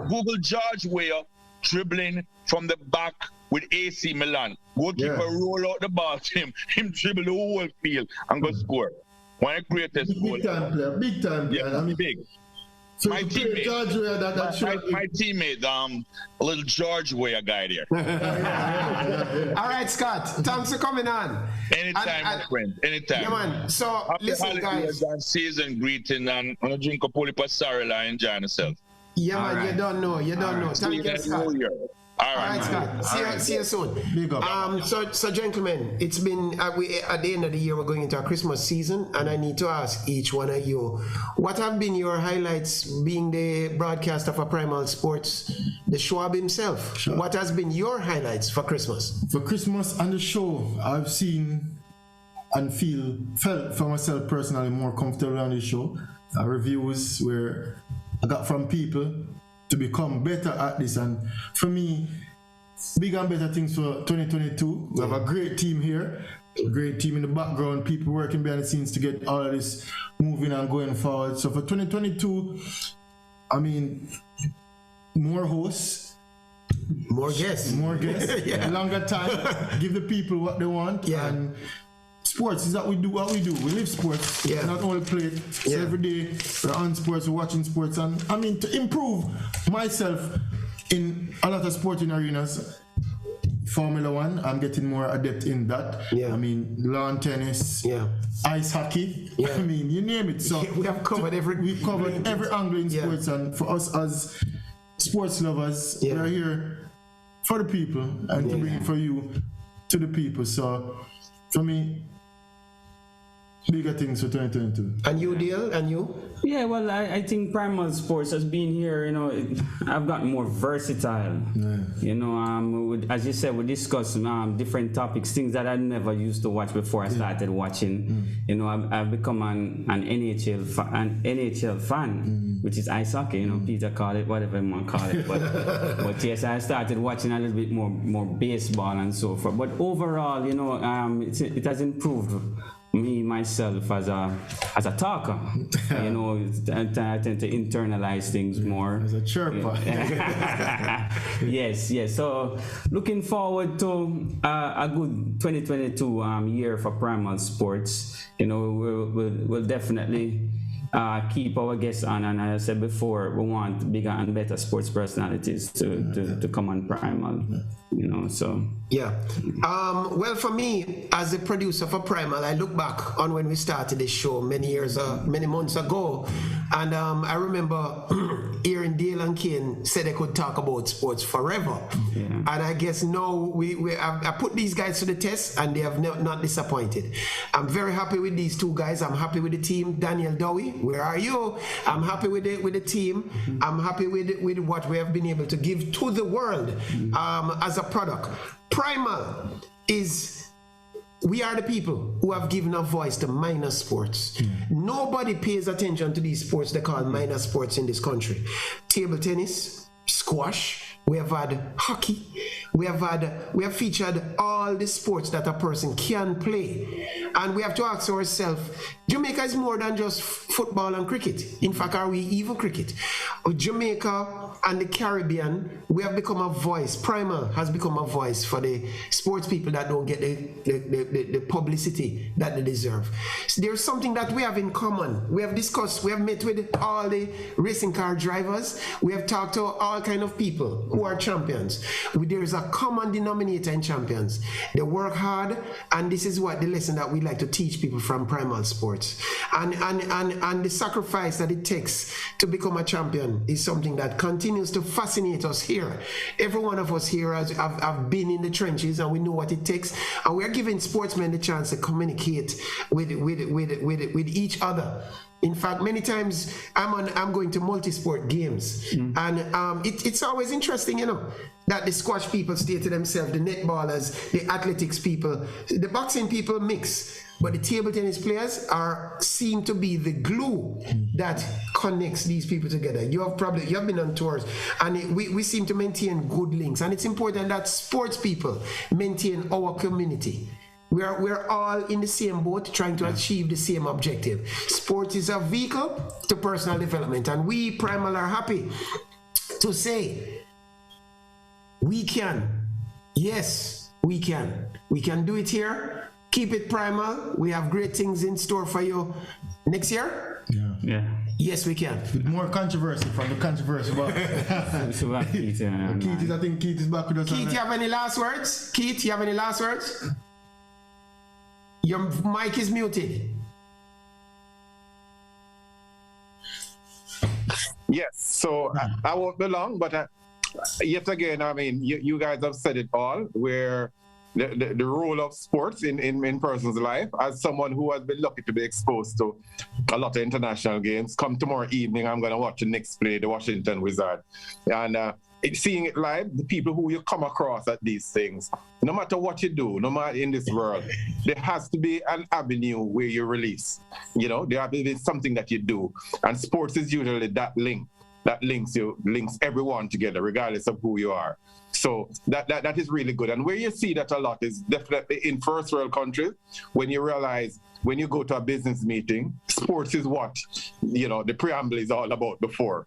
Google George Ware dribbling from the back with AC Milan. Goalkeeper roll out the ball to him dribble the whole field and go score. One of the greatest goals. Big time player. I mean, big. So my teammate, my teammate, a little George Ware guy there. All right, Scott, thanks for coming on. Anytime, my friend. Anytime. Yeah, man. So, happy listen, guys. Season greeting, and I'm going to drink a Polipasarela and enjoy yourself. Yeah, man, right. You don't know. Thank you, Scott. All right, Scott. See you soon. Big up. So, gentlemen, it's been at the end of the year. We're going into our Christmas season, and I need to ask each one of you, what have been your highlights? Being the broadcaster for Primal Sports, the Schwab himself. Sure. What has been your highlights for Christmas? For Christmas and the show, I've seen and felt for myself personally more comfortable on the show. Reviews where I got from people to become better at this, and for me, big and better things for 2022. We have a great team here, a great team in the background, people working behind the scenes to get all of this moving and going forward. So for 2022, I mean, more hosts, more guests, longer time, give the people what they want, and sports is that we do what we do. We live sports, not only play it. So every day we're on sports, we're watching sports, and I mean to improve myself in a lot of sporting arenas. Formula One, I'm getting more adept in that. I mean lawn tennis, ice hockey. I mean you name it. So we have covered we've covered every angle in sports, and for us as sports lovers, we're here for the people and to bring it for you to the people. So for me, bigger things for 2022. And you, Dale? And you? Yeah, well, I think Primal Sports has been here, I've gotten more versatile. Yeah. As you said, we discuss different topics, things that I never used to watch before I started watching. I've become an NHL fan, which is ice hockey, Peter call it, whatever you want to call it. But yes, I started watching a little bit more baseball and so forth. But overall, it has improved me myself as a talker. I tend to internalize things more as a chirper. Yes. So looking forward to a good 2022 year for Primal Sports. We'll definitely keep our guests on, and as I said before, we want bigger and better sports personalities to come on Primal. So yeah. Well, for me, as a producer for Primal, I look back on when we started this show many months ago, and I remember hearing Dale and Kane say they could talk about sports forever. Yeah. And I guess now I put these guys to the test, and they have not disappointed. I'm very happy with these two guys. I'm happy with the team. Danielle Dowie, where are you? I'm happy with the team. I'm happy with what we have been able to give to the world as a product. Primal we are the people who have given a voice to minor sports. Nobody pays attention to these sports they call minor sports in this country. Table tennis, squash, we have had hockey, we have featured all the sports that a person can play. And we have to ask ourselves, Jamaica is more than just football and cricket. In fact, are we even cricket? Jamaica and the Caribbean, we have become a voice. Primal has become a voice for the sports people that don't get the publicity that they deserve. So there's something that we have in common. We have discussed, we have met with all the racing car drivers. We have talked to all kind of people who are champions. There's a common denominator in champions. They work hard, and this is what the lesson that we like to teach people from Primal Sports. And the sacrifice that it takes to become a champion is something that continues to fascinate us here. Every one of us here have been in the trenches, and we know what it takes. And we're giving sportsmen the chance to communicate with each other. In fact, many times I'm going to multi-sport games, and it's always interesting, that the squash people stay to themselves, the netballers, the athletics people, the boxing people mix, but the table tennis players seem to be the glue that connects these people together. You have been on tours, and we seem to maintain good links, and it's important that sports people maintain our community. We're all in the same boat, trying to achieve the same objective. Sport is a vehicle to personal development, and we, Primal, are happy to say we can. Yes, we can. We can do it here. Keep it Primal. We have great things in store for you next year. Yeah. Yes, we can. With more controversy from the controversy. I think Keith is back with us. Keith, you have any last words? Keith, you have any last words? Your mic is muted. Yes, so I won't be long, but yet again, I mean, you guys have said it all, where the role of sports in person's life, as someone who has been lucky to be exposed to a lot of international games. Come tomorrow evening, I'm going to watch the Knicks play the Washington Wizards. And seeing it live, the people who you come across at these things, no matter what you do, no matter in this world, there has to be an avenue where you release. There has to be something that you do. And sports is usually that link that links everyone together, regardless of who you are. So that is really good. And where you see that a lot is definitely in first world countries, when you realize when you go to a business meeting, sports is what, the preamble is all about before.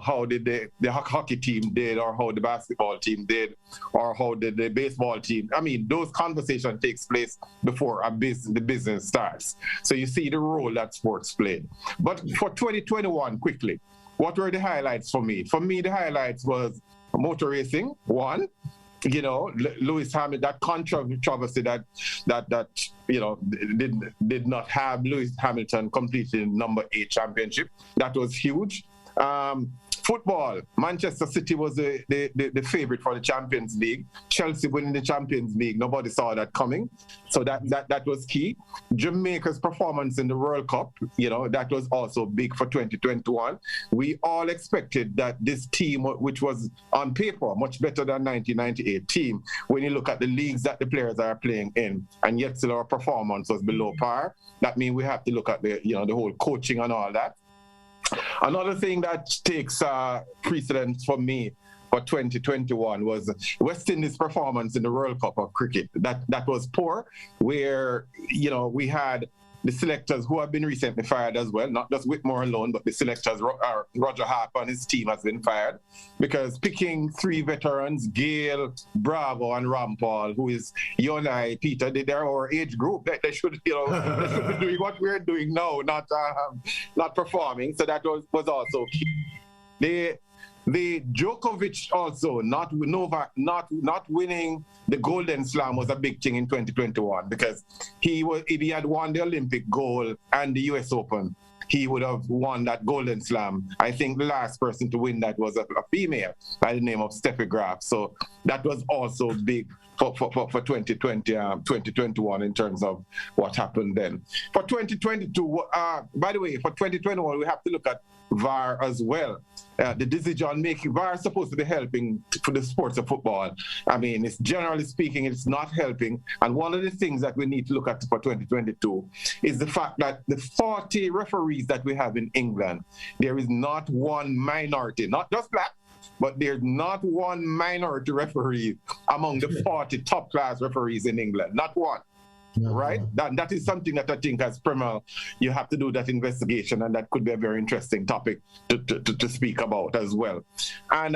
How did the hockey team did, or how the basketball team did, or how did the baseball team. I mean, those conversations takes place before the business starts. So you see the role that sports played. But for 2021, quickly, what were the highlights for me? For me, the highlights was motor racing, one. Lewis Hamilton, that controversy that did not have Lewis Hamilton completing number 8 championship. That was huge. For Football, Manchester City was the favorite for the Champions League. Chelsea winning the Champions League, nobody saw that coming. So that was key. Jamaica's performance in the World Cup, that was also big for 2021. We all expected that this team, which was on paper much better than 1998 team, when you look at the leagues that the players are playing in, and yet still our performance was below par, that means we have to look at the whole coaching and all that. Another thing that takes precedence for me for 2021 was West Indies' performance in the World Cup of cricket. That was poor, where we had the selectors who have been recently fired as well, not just Whitmore alone, but the selectors, Roger Harper and his team has been fired, because picking 3 veterans, Gale, Bravo, and Rampal, who is you and I, Peter, they're our age group. They should, they should be doing what we're doing now, not performing. So that was also key. The Djokovic also Novak not winning the Golden Slam was a big thing in 2021, because if he had won the Olympic gold and the US Open, he would have won that Golden Slam. I think the last person to win that was a female by the name of Steffi Graf. So that was also big for 2020, 2021 in terms of what happened then. For 2022, by the way, for 2021, we have to look at VAR as well. The decision making, VAR is supposed to be helping for the sports of football. I mean, it's generally speaking, it's not helping. And one of the things that we need to look at for 2022 is the fact that the 40 referees that we have in England, there is not one minority, not just black, but there's not one minority referee among the 40 top class referees in England, not one. Right? That is something that I think as Primal, you have to do that investigation, and that could be a very interesting topic to speak about as well. And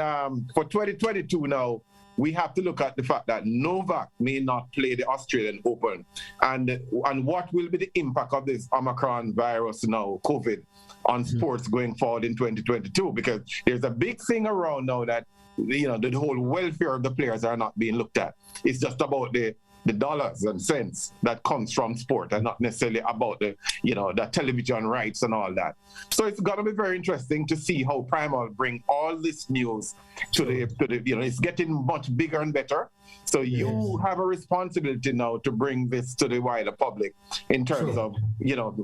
for 2022 now, we have to look at the fact that Novak may not play the Australian Open, and what will be the impact of this Omicron virus now, COVID, on sports going forward in 2022, because there's a big thing around now that the whole welfare of the players are not being looked at. It's just about the dollars and cents that comes from sport, and not necessarily about the television rights and all that. So it's going to be very interesting to see how Primal bring all this news to the it's getting much bigger and better. So you have a responsibility now to bring this to the wider public in terms of,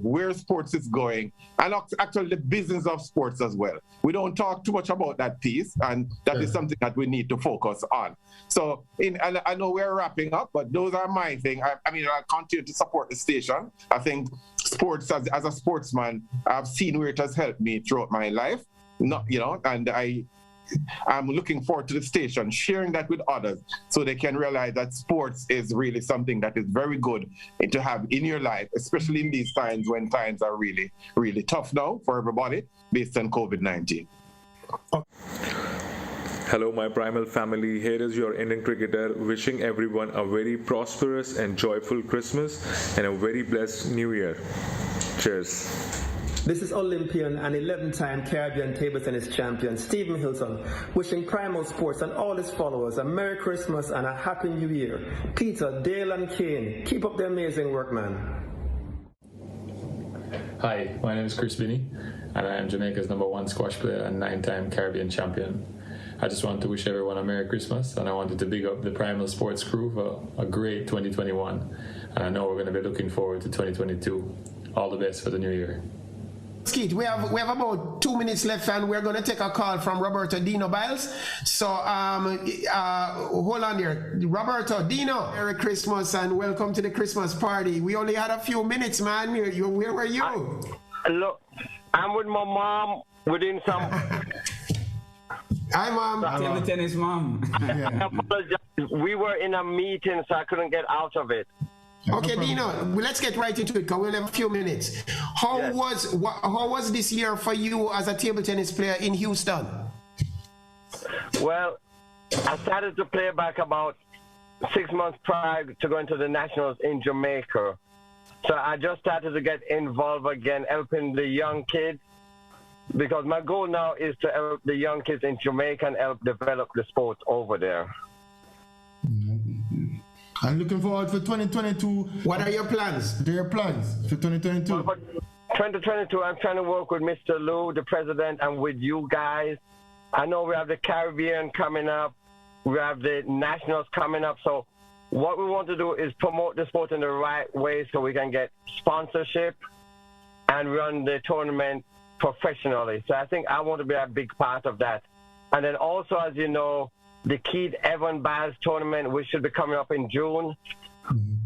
where sports is going, and actually the business of sports as well. We don't talk too much about that piece, and that is something that we need to focus on. So, and I know we're wrapping up, but those are my thing. I continue to support the station. I think sports, as a sportsman, I've seen where it has helped me throughout my life. And I'm looking forward to the station sharing that with others, so they can realize that sports is really something that is very good to have in your life, especially in these times when times are really, really tough now for everybody based on COVID-19. Hello, my Primal family. Here is your Indian cricketer wishing everyone a very prosperous and joyful Christmas and a very blessed New Year. Cheers. This is Olympian and 11-time Caribbean table tennis champion Stephen Hylton, wishing Primal Sports and all his followers a Merry Christmas and a Happy New Year. Peter, Dale and Kane, keep up the amazing work, man. Hi, my name is Chris Binnie, and I am Jamaica's #1 squash player and 9-time Caribbean champion. I just want to wish everyone a Merry Christmas, and I wanted to big up the Primal Sports crew for a great 2021. And I know we're going to be looking forward to 2022. All the best for the new year. Skeet, we have about 2 minutes left, and we're going to take a call from Roberto Byles. So hold on there. Roberto, Dino, Merry Christmas and welcome to the Christmas party. We only had a few minutes, man. Where were you? Look, I'm with my mom within some... Hi, Mom. Table tennis, Mom. I apologize. We were in a meeting, so I couldn't get out of it. Okay, Dino, let's get right into it because we'll have a few minutes. How was this year for you as a table tennis player in Houston? Well, I started to play back about 6 months prior to going to the Nationals in Jamaica. So I just started to get involved again, helping the young kids, because my goal now is to help the young kids in Jamaica and help develop the sport over there. I'm looking forward for 2022. What are your plans? Their plans for 2022? Well, for 2022, I'm trying to work with Mr. Lou, the president, and with you guys I know we have the Caribbean coming up. We have the Nationals coming up. So what we want to do is promote the sport in the right way so we can get sponsorship and run the tournament professionally. So I think I want to be a big part of that. And then also, as you know, the Keith Evan Biles tournament, which should be coming up in June.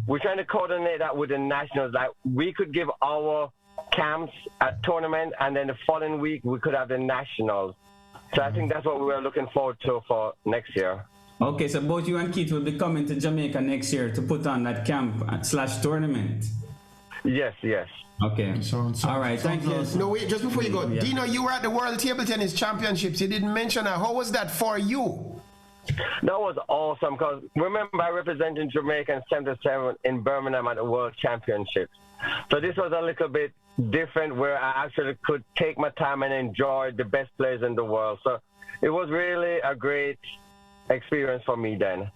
We're trying to coordinate that with the Nationals. Like we could give our camps a tournament, and then the following week we could have the Nationals. So I think that's what we are looking forward to for next year. Okay, so both you and Keith will be coming to Jamaica next year to put on that camp / tournament. Yes. Okay. All right, thank you. No, wait, just before you go. Yeah. Dino, you were at the World Table Tennis Championships. You didn't mention that. How was that for you? That was awesome because remember I represented Jamaica in 77 in Birmingham at the World Championships. So this was a little bit different where I actually could take my time and enjoy the best players in the world. So it was really a great experience for me then.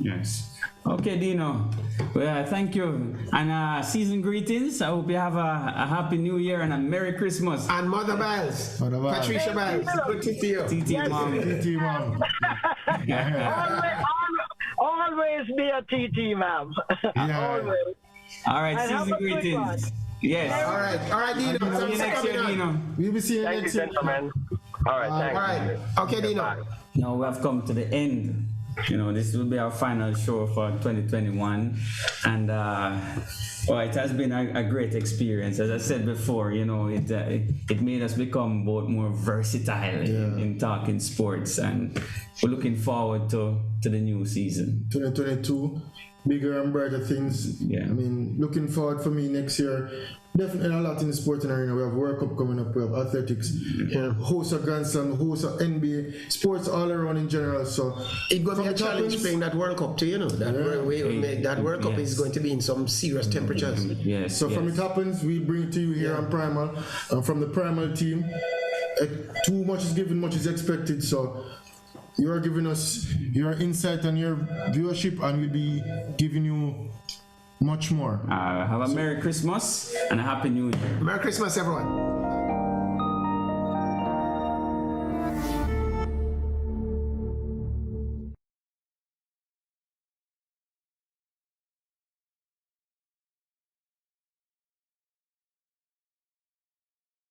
Yes. Okay, Dino. Well, thank you. And season greetings. I hope you have a happy new year and a Merry Christmas. And Mother Biles. Patricia Biles. Good to see you. TT Mom. TT Mom. Always be a TT Mom. Always. All right, And season greetings. Yes. All right, Dino. See you next year, Dino. We'll be seeing you Thank next you, year. gentlemen. All right, thanks. All right. Okay, Dino. Now we have come to the end. You know, this will be our final show for 2021, and it has been a great experience. As I said before, you know, it made us become both more versatile in talking sports, and we're looking forward to the new season. 2022, bigger and brighter things. Yeah. I mean, looking forward for me next year. Definitely a lot in the sporting arena. We have World Cup coming up. We have athletics. We have host of Grand Slam, host of NBA, sports all around in general. So it's going to be a challenge playing that World Cup too. You know that World Cup is going to be in some serious temperatures. Yes. So from it happens, we bring it to you here on Primal, from the Primal team. Too much is given, much is expected. So you are giving us your insight and your viewership, and we'll be giving you much more. Have a Merry Christmas and a Happy New Year. Merry Christmas, everyone.